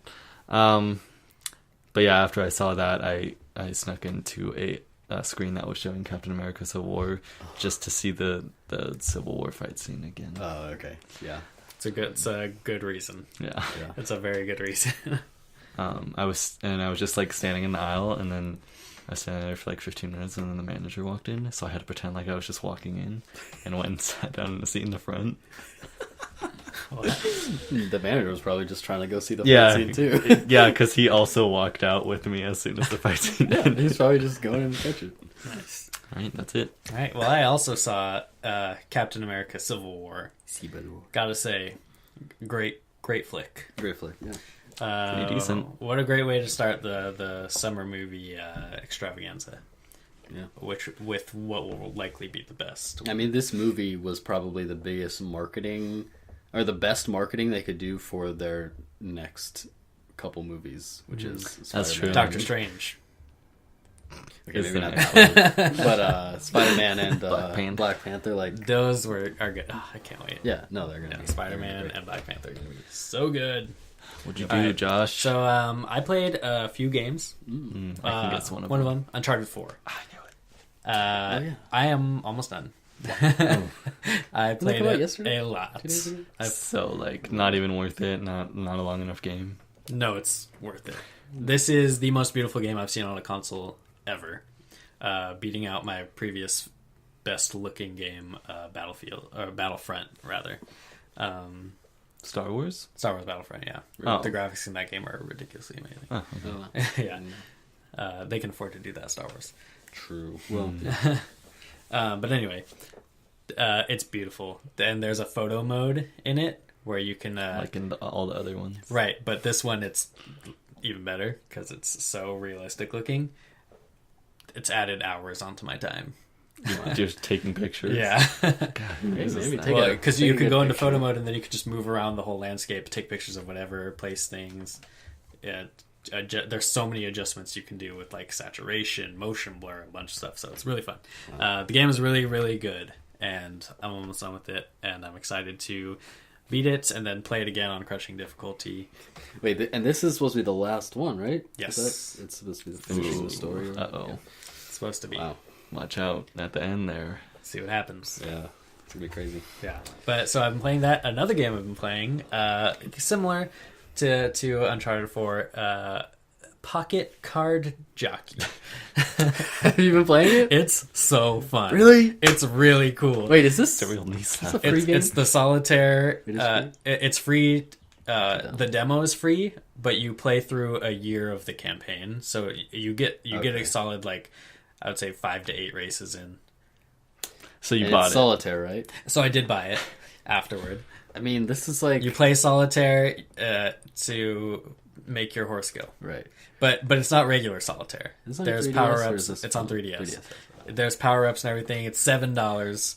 But yeah, after I saw that, I snuck into a screen that was showing Captain America: Civil War just to see the Civil War fight scene again. Oh, okay. Yeah. It's a good reason. Yeah. Yeah. It's a very good reason. I was just like standing in the aisle, and then I was standing there for like 15 minutes, and then the manager walked in, so I had to pretend like I was just walking in, and went and sat down in the seat in the front. The manager was probably just trying to go see the Yeah, fight scene too. yeah, because he also walked out with me as soon as the fight scene Yeah, ended. he's probably just going in to catch it. Nice. All right, that's it. All right. Well, I also saw Captain America: Civil War. Gotta say, great flick. Great flick. Yeah. Pretty decent. What a great way to start the summer movie extravaganza. Yeah. With what will likely be the best. I mean, this movie was probably the biggest marketing, or the best marketing they could do for their next couple movies, which is That's Spider-Man. true. Doctor Strange. Okay, Is maybe the not next that one. But Spider-Man and Black Panther. like, Those are good. Oh, I can't wait. yeah, no, they're gonna Yeah, be Spider-Man they're gonna and Black Panther are gonna be so good. What'd you All do, right. Josh? So I played a few games. I can guess one of One them. of them, Uncharted 4. I knew it. yeah. I am almost done. I played come out it yesterday? a lot. 2 days ago? So like, not even worth it. Not a long enough game. No, it's worth it. This is the most beautiful game I've seen on a console ever, beating out my previous best-looking game, Battlefront, rather. Star Wars. Star Wars Battlefront, yeah. Oh. The graphics in that game are ridiculously amazing. Oh, okay. Oh, Yeah, they can afford to do that, Star Wars. true. Well, But anyway, it's beautiful, and there's a photo mode in it where you can Like in all the other ones. right. But this one, it's even better because it's so realistic looking. It's added hours onto my time. Just taking pictures. Yeah, maybe take a- because take you a can good go into picture. photo mode and then you can just move around the whole landscape, take pictures of whatever, place things. There's so many adjustments you can do with like saturation, motion blur, a bunch of stuff. So it's really fun. The game is really, really good, and I'm almost done with it, and I'm excited to beat it and then play it again on crushing difficulty. Wait, and this is supposed to be the last one, right? Yes. It's supposed to be the finishing the story. Uh oh. It's supposed to be. Wow. Watch out at the end there. See what happens. Yeah. be crazy. Yeah. But so I've been playing that. Another game I've been playing, similar to Uncharted 4, Pocket Card Jockey. Have you been playing it? It's so fun. Really? It's really cool. Wait, is this It's a real nice is this a stuff. free game? It's the solitaire. It is free? It's free. The demo is free, but you play through a year of the campaign, so you get Okay. a solid, like, I would say 5 to 8 races in. So you And bought it's it. solitaire, right? So I did buy it afterward. I mean, this is like You play solitaire to make your horse go, right. but it's not regular solitaire. Is it on There's 3DS power or ups. is this It's on on 3DS. There's power ups and everything. It's $7.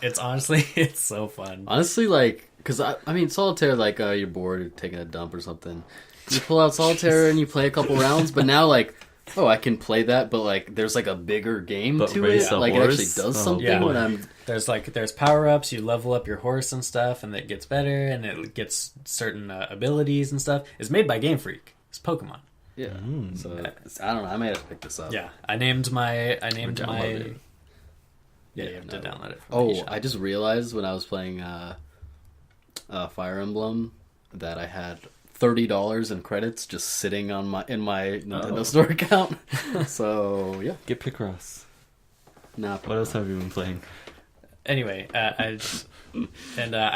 It's honestly it's so fun. Honestly, like, because I mean, solitaire, like, you're bored, you're taking a dump or something. You pull out solitaire and you play a couple rounds, but now, like, oh, I can play that, but, like, there's, like, a bigger game But to race it. a Like, it horse? actually does Oh, something yeah. when I'm... There's power ups. You level up your horse and stuff, and it gets better, and it gets certain abilities and stuff. It's made by Game Freak. It's Pokemon. Yeah. So, I don't know, I may have to pick this up. Yeah, I named my. download it. Yeah, you have to download it. From the Oh, eShop. I just realized when I was playing Fire Emblem that I had $30 in credits just sitting on my Nintendo Store account. So yeah, Get Picross. nah. What else have you been playing? Anyway, I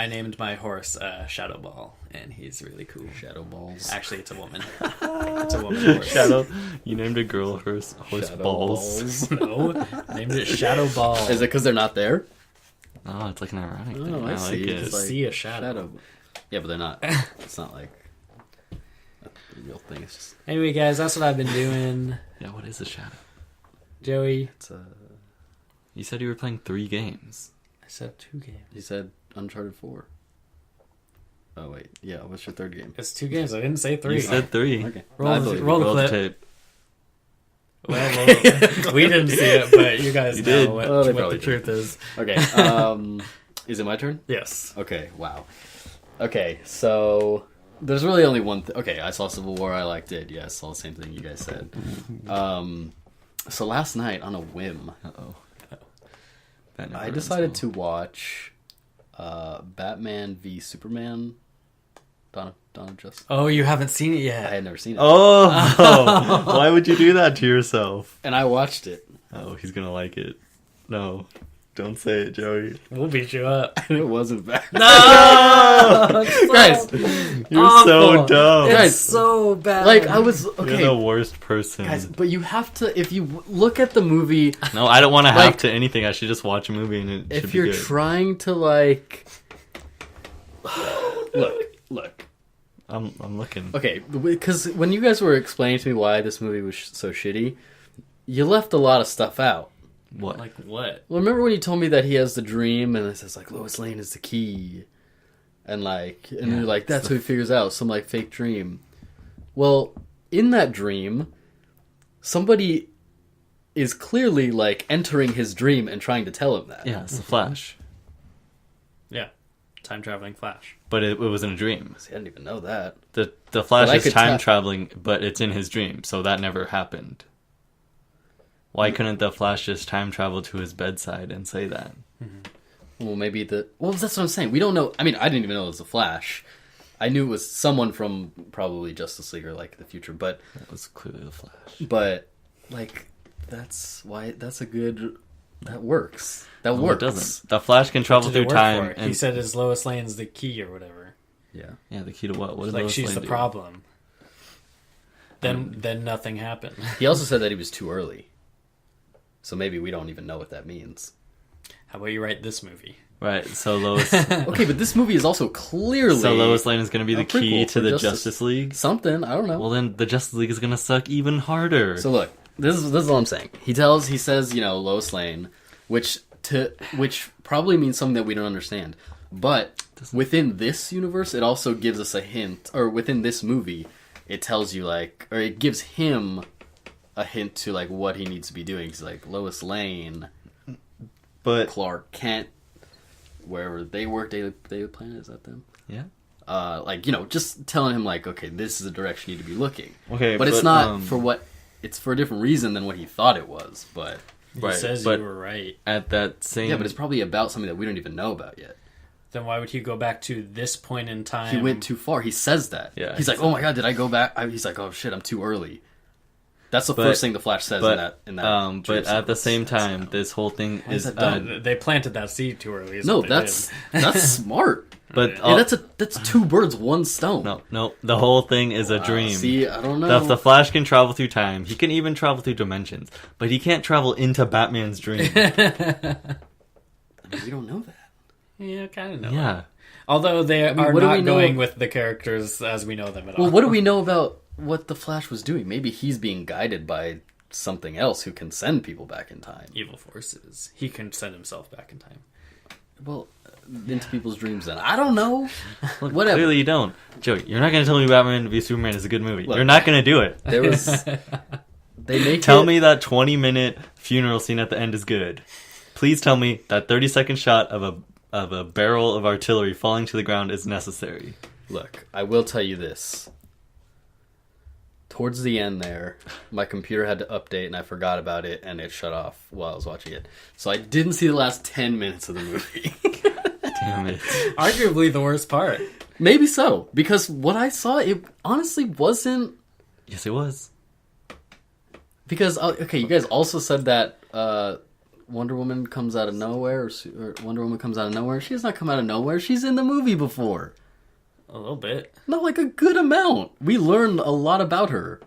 named my horse Shadow Ball, and he's really cool. Shadow Balls. Actually, it's a woman. It's a woman horse. Shadow. You named a girl horse Shadow balls. No, named it Shadow Ball. Is it because they're not there? Oh, it's like an ironic Oh, thing. I I see. like It's it. like- See a shadow. Yeah, but they're not. It's not like a real thing. It's just Anyway, guys, that's what I've been doing. Yeah, what is a shadow? Joey, it's You said you were playing 3 games. I said 2 games. You said Uncharted 4. Oh wait, yeah. What's your third game? It's 2 games. I didn't say 3. You said 3. Okay. Roll I the- believe you. roll the Roll the clip. tape. Well, we didn't see it, but you guys You know did. what, Oh, they what probably the truth is. Okay. Is it my turn? Yes. Okay. Wow. Okay. So there's really only one. Okay. I saw Civil War. I liked it. Yeah. I saw the same thing you guys said. So last night on a whim, Uh-oh. I decided to watch Batman v Superman. Dawn of Justice. Oh, you haven't seen it I yet. had never seen it. Oh! Why would you do that to yourself? And I watched it. Oh, he's gonna like it. No. Don't say it, Joey. We'll beat you up. And it wasn't bad. No! Guys, You're so Awful. dumb. It's Guys, so bad. like I was You're okay. the worst person. Guys, but you have to, if you look at the movie, No, I don't want to have Like- to anything. I should just watch a movie and it should if be you're good. trying to like, look. I'm looking. Okay, because when you guys were explaining to me why this movie was so shitty, you left a lot of stuff out. What? Like what? Well, remember when you told me that he has the dream and it says like Lois Lane is the key, and Yeah, you're like it's that's the- who he figures out some like fake dream. Well, in that dream, somebody is clearly like entering his dream and trying to tell him that. Yeah, it's the Flash. Yeah. Time traveling Flash. But it wasn't a dream. See, I didn't even know that. The Flash But I is could time tell- traveling, but it's in his dream, so that never happened. Why couldn't the Flash just time travel to his bedside and say that? Well, maybe well, that's what I'm saying. We don't know. I mean, I didn't even know it was the Flash. I knew it was someone from probably Justice League or like the future, but That was clearly the Flash. like that's why that's a good that works. That No, works. it doesn't. The Flash can travel Did it through work time, for it? and He said his Lois Lane's the key or whatever. Yeah. yeah, the key to what? What did Like Lois she's Lane the do? problem. Then nothing happened. He also said that he was too early. So maybe we don't even know what that means. How about you write this movie? Right. So Lois. Okay, but this movie is also clearly So Lois Lane is going to be a the key prequel to for the Justice- Justice League. something. I don't know. Well, then the Justice League is going to suck even harder. So look, this is all I'm saying. He says, Lois Lane, which probably means something that we don't understand. But within this universe, it also gives us a hint, or within this movie, it tells you or it gives him a hint to like what he needs to be doing. He's like Lois Lane, but Clark Kent, wherever they work, Daily Planet, is that them? yeah. Just telling him like, okay, this is the direction you need to be looking. Okay, But it's not for what. It's for a different reason than what he thought it was. But He says but you were right. At that same... Yeah, but it's probably about something that we don't even know about yet. Then why would he go back to this point in time? He went too far. He says that. Yeah, he's like, "Oh my god, did I go back?" He's like, "Oh shit, I'm too early." That's the first thing the Flash says in that. But at the same time, this whole thing is they planted that seed too early. No, that's smart. But that's two birds, one stone. No, the whole thing is a dream. See, I don't know. The Flash can travel through time. He can even travel through dimensions, but he can't travel into Batman's dream. We don't know that. Yeah, kind of know. Yeah. Although they are what do we not know going with the characters as we know them at all. Well, what do we know about what the Flash was doing? Maybe he's being guided by something else who can send people back in time. Evil forces. He can send himself back in time. Well, into people's dreams then. I don't know. Whatever. Clearly you don't. Joey, you're not going to tell me Batman v Superman is a good movie. Look, you're not going to do it. There was... Tell me that 20-minute funeral scene at the end is good. Please tell me that 30-second shot of a barrel of artillery falling to the ground is necessary. Look, I will tell you this. Towards the end there, my computer had to update and I forgot about it and it shut off while I was watching it. So I didn't see the last 10 minutes of the movie. Damn it. Arguably the worst part. Maybe so, because what I saw, it honestly wasn't... Yes, it was. Because, okay, you guys also said that Wonder Woman comes out of nowhere, or Wonder Woman comes out of nowhere. She does not come out of nowhere. She's in the movie before. A little bit. Not like a good amount. We learned a lot about her.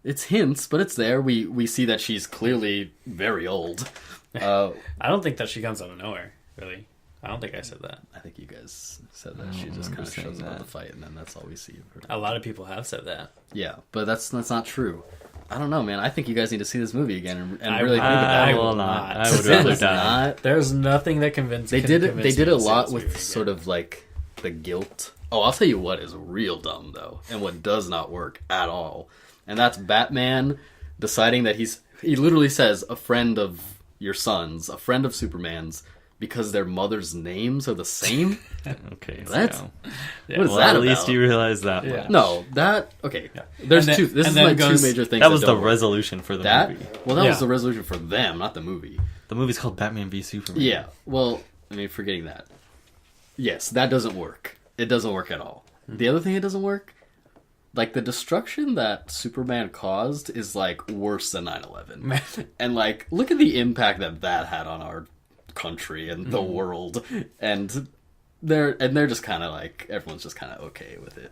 It's hints, but it's there. We see that she's clearly very old. I don't think that she comes out of nowhere, really. I don't think I said that. I think you guys said that. She just kind of shows up at the fight, and then that's all we see of her. A lot of people have said that. Yeah, but that's not true. I don't know, man. I think you guys need to see this movie again and really think I about it. will not. I would rather die. Not. There's nothing that convinces. They did a lot with sort of like the guilt. Oh, I'll tell you what is real dumb though, and what does not work at all, and that's Batman deciding that he literally says a friend of your son's, a friend of Superman's, because their mother's names are the same. Okay, what? So. What is that at least about? you realize that. Yeah. Much. No, that okay. Yeah. There's And two. then- This and is then my it goes- two major things. That was the don't work. resolution for the movie. Well, that Yeah. was the resolution for them, not the movie. The movie's called Batman v Superman. Yeah. Well, I mean, forgetting that. Yes, that doesn't work. It doesn't work at all. The other thing it doesn't work, like the destruction that Superman caused is like worse than 9/11. And like, look at the impact that had on our country and the world. And they're just kind of like, everyone's just kind of okay with it.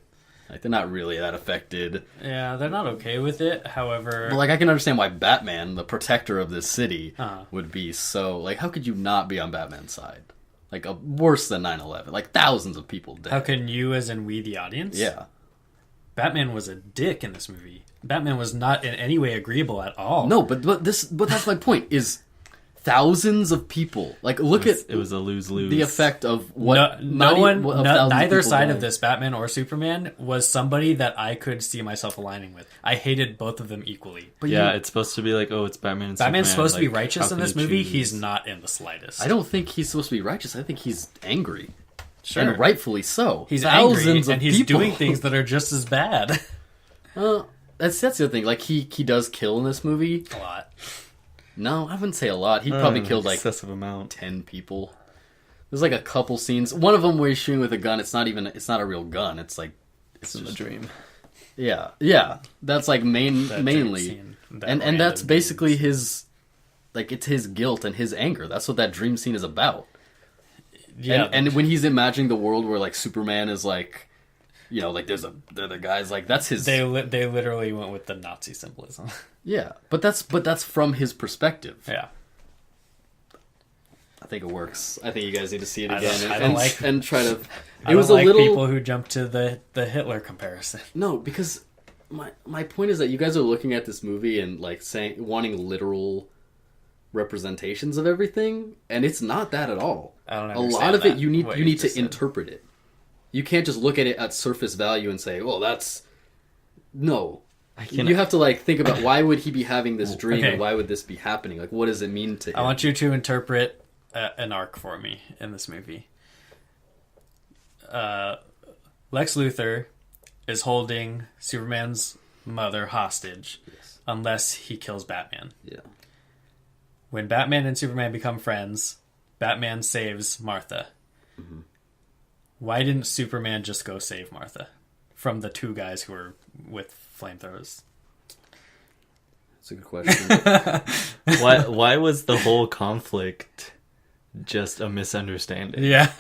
Like, they're not really that affected. Yeah, they're not okay with it. However, But like, I can understand why Batman, the protector of this city, Uh-huh. would be so like. How could you not be on Batman's side? Like, worse than 9/11. Like, thousands of people dead. how can you, as in we, the audience? Yeah. Batman was a dick in this movie. Batman was not in any way agreeable at all. No, but that's my point. Is thousands of people like look It at was a lose-lose. the effect of what neither side of this. this, Batman or Superman, was somebody that I could see myself aligning with. I hated both of them equally. But Yeah, it's supposed to be like, oh, it's Batman and Batman's Superman. supposed to be Like, righteous how in can this you movie. choose? He's not in the slightest. I don't think he's supposed to be righteous. I think he's angry, Sure. and rightfully so. He's thousands angry, of and he's people. doing things that are just as bad. That's the other thing. Like he does kill in this movie. A lot. No, I wouldn't say a lot. He probably killed like excessive amount. 10 people. There's like a couple scenes. One of them where he's shooting with a gun. It's not a real gun. It's like It's in a dream. yeah. That's like mainly, scene, that and random that's basically dream his, like it's his guilt and his anger. That's what that dream scene is about. Yeah, And when he's imagining the world where like Superman is like, you know, like they're the guys like that's his. they literally went with the Nazi symbolism. Yeah, but that's from his perspective. Yeah. I think it works. I think you guys need to see it I again don't and like- try to. I don't like people who jump to the Hitler comparison. No, because my point is that you guys are looking at this movie and like wanting literal representations of everything, and it's not that at all. I don't A understand lot of it that, you need what you need just to said. interpret it. You can't just look at it at surface value and say, "Well, that's no." You have to like think about why would he be having this dream Okay. and why would this be happening? Like, what does it mean to him? I want you to interpret an arc for me in this movie. Lex Luthor is holding Superman's mother hostage unless he kills Batman. Yeah. When Batman and Superman become friends, Batman saves Martha. Mm-hmm. Why didn't Superman just go save Martha from the two guys who were with flamethrowers? That's a good question. Why was the whole conflict just a misunderstanding? Yeah.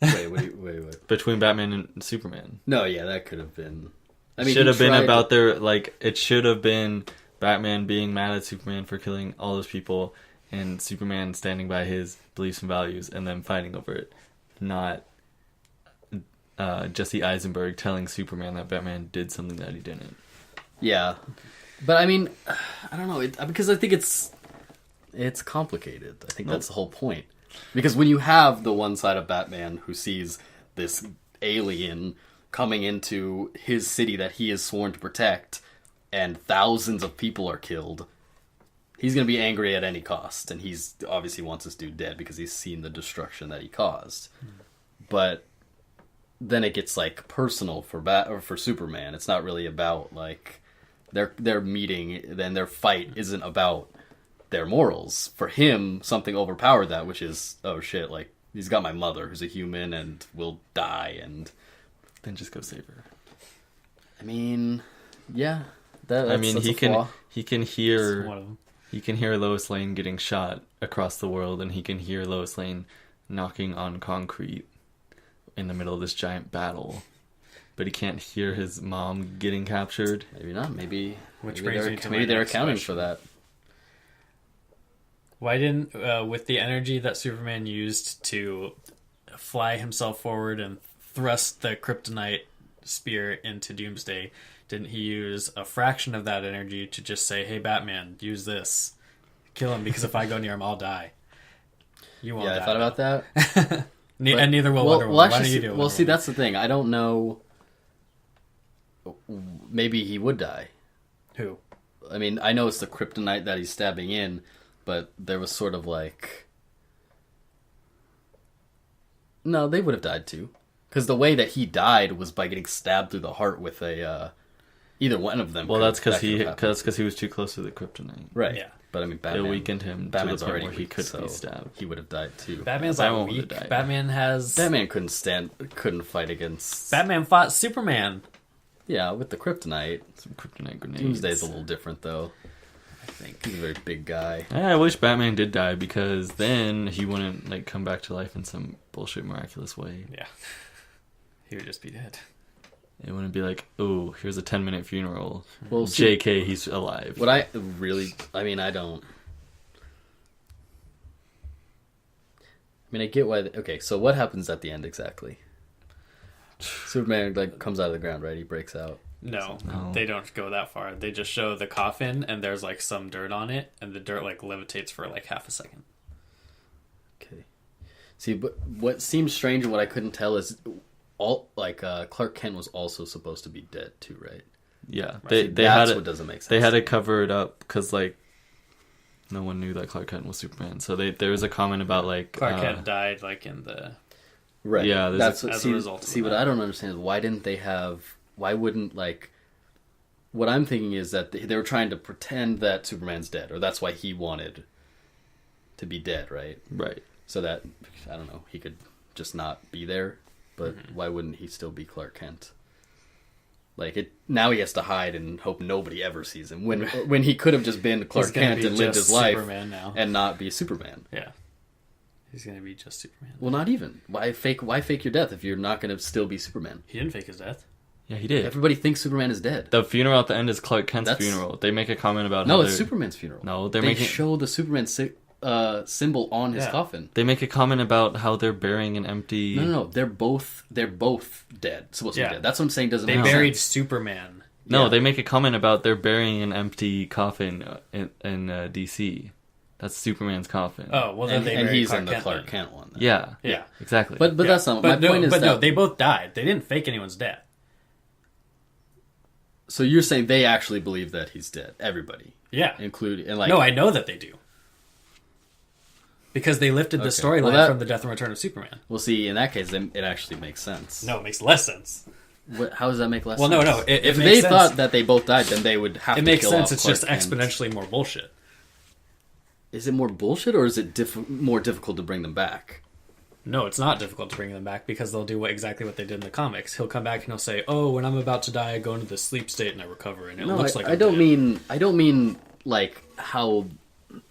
Wait. Between Batman and Superman. No, yeah, that could have been. I mean, should have been about their, like, it should have been Batman being mad at Superman for killing all those people and Superman standing by his beliefs and values and then fighting over it. Not Jesse Eisenberg telling Superman that Batman did something that he didn't. Yeah. But I mean, I don't know, because I think it's complicated. I think that's the whole point. Because when you have the one side of Batman who sees this alien coming into his city that he is sworn to protect, and thousands of people are killed, he's going to be angry at any cost. And he's obviously wants this dude dead because he's seen the destruction that he caused. But then it gets, like, personal for Superman. It's not really about, like, their meeting, then their fight isn't about their morals. For him, something overpowered that, which is, oh shit, like, he's got my mother who's a human and will die, and then just go save her. I mean, yeah. He can hear Lois Lane getting shot across the world, and he can hear Lois Lane knocking on concrete in the middle of this giant battle. But he can't hear his mom getting captured. Maybe not. Maybe Maybe they're accounting for that. Why didn't, with the energy that Superman used to fly himself forward and thrust the kryptonite spear into Doomsday, didn't he use a fraction of that energy to just say, hey, Batman, use this. Kill him, because if I go near him, I'll die. You won't die. Yeah, I thought about that. And neither will Wonder Woman. Why don't you do it? Well, see, that's the thing. I don't know. Maybe he would die. Who? I mean, I know it's the kryptonite that he's stabbing in, but there was sort of like... No, they would have died too. Because the way that he died was by getting stabbed through the heart with a... Either one of them. Well, that's because he was too close to the kryptonite. Right. Yeah. But I mean, Batman... It weakened him Batman's to the point already where he weak, could so be stabbed. He would have died too. Batman's Batman not would have weak. died. Batman couldn't fight against... Batman fought Superman. Yeah, with the kryptonite. Some kryptonite grenades. Doomsday's a little different, though. I think. He's a very big guy. I wish Batman did die, because then he wouldn't, like, come back to life in some bullshit miraculous way. Yeah. He would just be dead. It wouldn't be like, oh, here's a 10-minute funeral. Well, see, JK, he's alive. What I really... I mean, I don't... I mean, I get why... Okay, so what happens at the end exactly? Superman, like, comes out of the ground, right? He breaks out. No, they don't go that far. They just show the coffin, and there's, like, some dirt on it, and the dirt, like, levitates for, like, half a second. Okay. See, but what seems strange and what I couldn't tell is... Clark Kent was also supposed to be dead too, right? Yeah, right. That's what doesn't make sense. They had to cover it up because, like, no one knew that Clark Kent was Superman. So there was a comment about, like, Clark Kent died, like, in the... Right. Yeah, that's as a result. See, what I don't understand is why didn't they have... Why wouldn't, like... What I'm thinking is that they were trying to pretend that Superman's dead, or that's why he wanted to be dead, right? Right. So that, I don't know, he could just not be there. But why wouldn't he still be Clark Kent? Like, now he has to hide and hope nobody ever sees him. When he could have just been Clark Kent and lived his life and not be Superman. Yeah. He's going to be just Superman. Well, not even. Why fake your death if you're not going to still be Superman? He didn't fake his death. Yeah, he did. Everybody thinks Superman is dead. The funeral at the end is Clark Kent's funeral. They make a comment about No, it's Superman's funeral. No, they show the Superman symbol on his coffin. They make a comment about how they're burying an empty... No. They're both dead. Supposed to be dead. That's what I'm saying. Doesn't make sense. They buried Superman. No, they make a comment about they're burying an empty coffin in DC. That's Superman's coffin. Oh, well, then and he's in the Clark Kent one. Then. Yeah, exactly. But that's not my point. Is no, they both died. They didn't fake anyone's death. So you're saying they actually believe that he's dead? Everybody, yeah, including and like. No, I know that they do. Because they lifted the storyline from the Death and Return of Superman. Well, see, in that case, then it actually makes sense. No, it makes less sense. How does that make less sense? Well, no. If they thought that they both died, then they would have to kill off It makes sense. It's Clark just Kent. exponentially more bullshit. Is it more bullshit, or is it more difficult to bring them back? No, it's not difficult to bring them back because they'll do exactly what they did in the comics. He'll come back and he'll say, "Oh, when I'm about to die, I go into this sleep state and I recover." And it looks like I don't mean like how.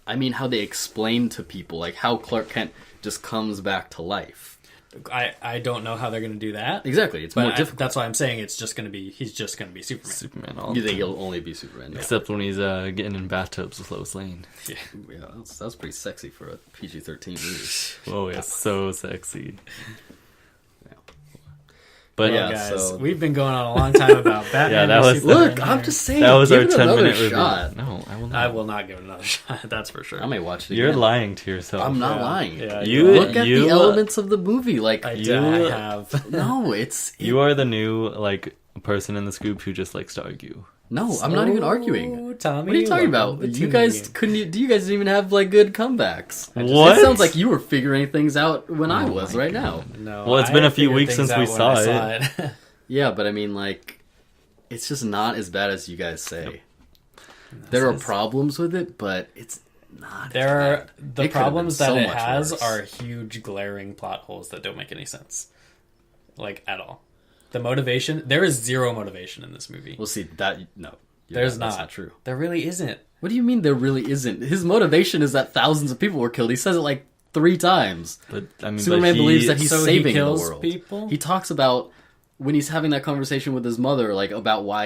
I mean how they explain to people, like how Clark Kent just comes back to life. I don't know how they're going to do that. Exactly, it's more difficult. That's why I'm saying he's just going to be Superman. Superman. You think he'll only be Superman? Except when he's getting in bathtubs with Lois Lane. Yeah, that's pretty sexy for a PG-13 movie. Oh, it's so sexy. But yeah, guys, we've been going on a long time about Batman. Yeah, that was. Look, I'm just saying. That was our 10-minute review. shot. No, I will not. I will not give it another shot. That's for sure. I may watch it. You're again. lying to yourself. I'm not lying. Yeah, you look at the elements of the movie. Like I you have. No, it's you are the new person in this group who just likes to argue. No, I'm not even arguing. Tommy, what are you talking about? You guys couldn't. You guys didn't even have like good comebacks. What? It sounds like you were figuring things out when I was right now. No. Well, it's been a few weeks since we saw it. Yeah, but I mean, like, it's just not as bad as you guys say. There are problems with it, but it's not. The problems that it has worse. are huge, glaring plot holes that don't make any sense, like at all. The motivation, there is zero motivation in this movie. We'll see that. No, there's that's not true. There really isn't. What do you mean there really isn't? His motivation is that thousands of people were killed. He says it like 3 times. But I mean, Superman believes that he's saving the world. People? He talks about when he's having that conversation with his mother, like about why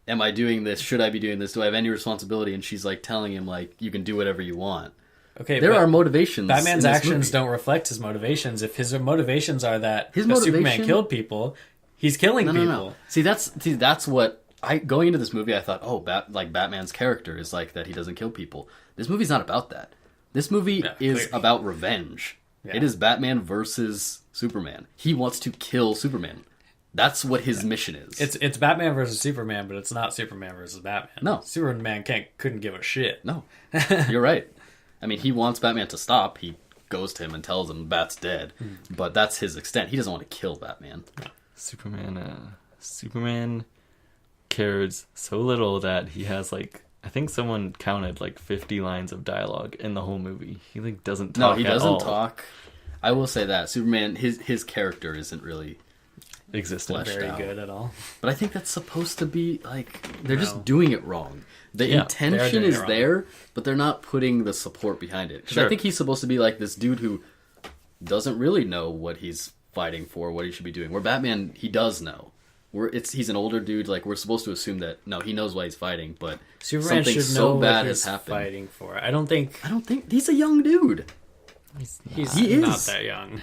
am I doing this? Should I be doing this? Do I have any responsibility? And she's like telling him like, you can do whatever you want. Okay, there are motivations. Batman's actions don't reflect his motivations. If his motivations are that Superman killed people, he's killing people. No. See, that's what going into this movie, I thought, Batman's character is like that. He doesn't kill people. This movie's not about that. This movie is about revenge. Yeah. It is Batman versus Superman. He wants to kill Superman. That's what his mission is. It's Batman versus Superman, but it's not Superman versus Batman. No. Superman couldn't give a shit. No. You're right. I mean, he wants Batman to stop. He goes to him and tells him Bat's dead. But that's his extent. He doesn't want to kill Batman. No. Superman cares so little that he has I think someone counted 50 lines of dialogue in the whole movie. He doesn't talk. No, he doesn't talk. I will say that Superman, his character isn't really existent very good at all. But I think that's supposed to be they're just doing it wrong. The intention is there, but they're not putting the support behind it. Sure. I think he's supposed to be this dude who doesn't really know what he's fighting for, what he should be doing. Where Batman, he does know. He's an older dude. We're supposed to assume that he's knows why he's fighting, but Superman something should so know bad what has he's happened. Fighting for. I don't think he's a young dude. He is not that young.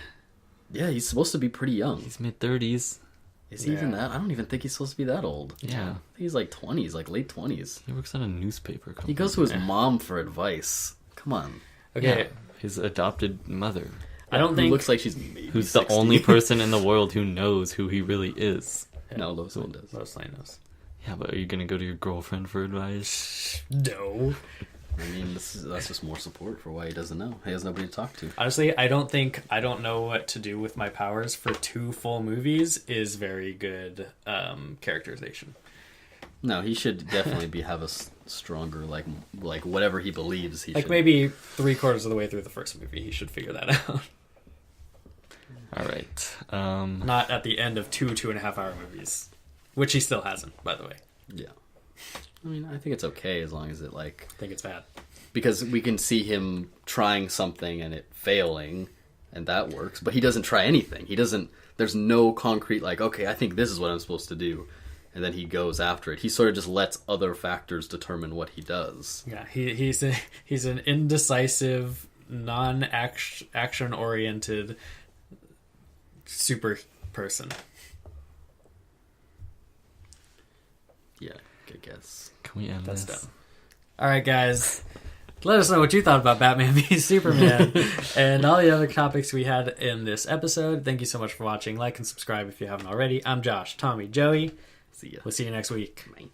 Yeah, he's supposed to be pretty young. He's mid-30s. Is he even that? I don't even think he's supposed to be that old. Yeah. I think he's 20s, late 20s. He works on a newspaper company. He goes to his mom for advice. Come on. Okay. Yeah, his adopted mother. I don't think... looks like she's maybe who's 60. the only person in the world who knows who he really is. Yeah. No, Lois Lane does. Lois Lane knows. Yeah, but are you going to go to your girlfriend for advice? No. I mean, that's just more support for why he doesn't know. He has nobody to talk to. Honestly, I don't know what to do with my powers for 2 full movies is very good characterization. No, he should definitely have a stronger, whatever he believes he should. Maybe 3/4 of the way through the first movie, he should figure that out. All right. Not at the end of 2.5 hour movies, which he still hasn't, by the way. Yeah. I mean, I think it's okay as long as it I think it's bad. Because we can see him trying something and it failing, and that works. But he doesn't try anything. He doesn't. There's no concrete okay, I think this is what I'm supposed to do, and then he goes after it. He sort of just lets other factors determine what he does. Yeah, he's an indecisive, non-action oriented super person. Yeah, I guess. Can we end That's this? dumb. All right, guys. Let us know what you thought about Batman v Superman and all the other topics we had in this episode. Thank you so much for watching. Like and subscribe if you haven't already. I'm Josh, Tommy, Joey. See ya. We'll see you next week. Bye.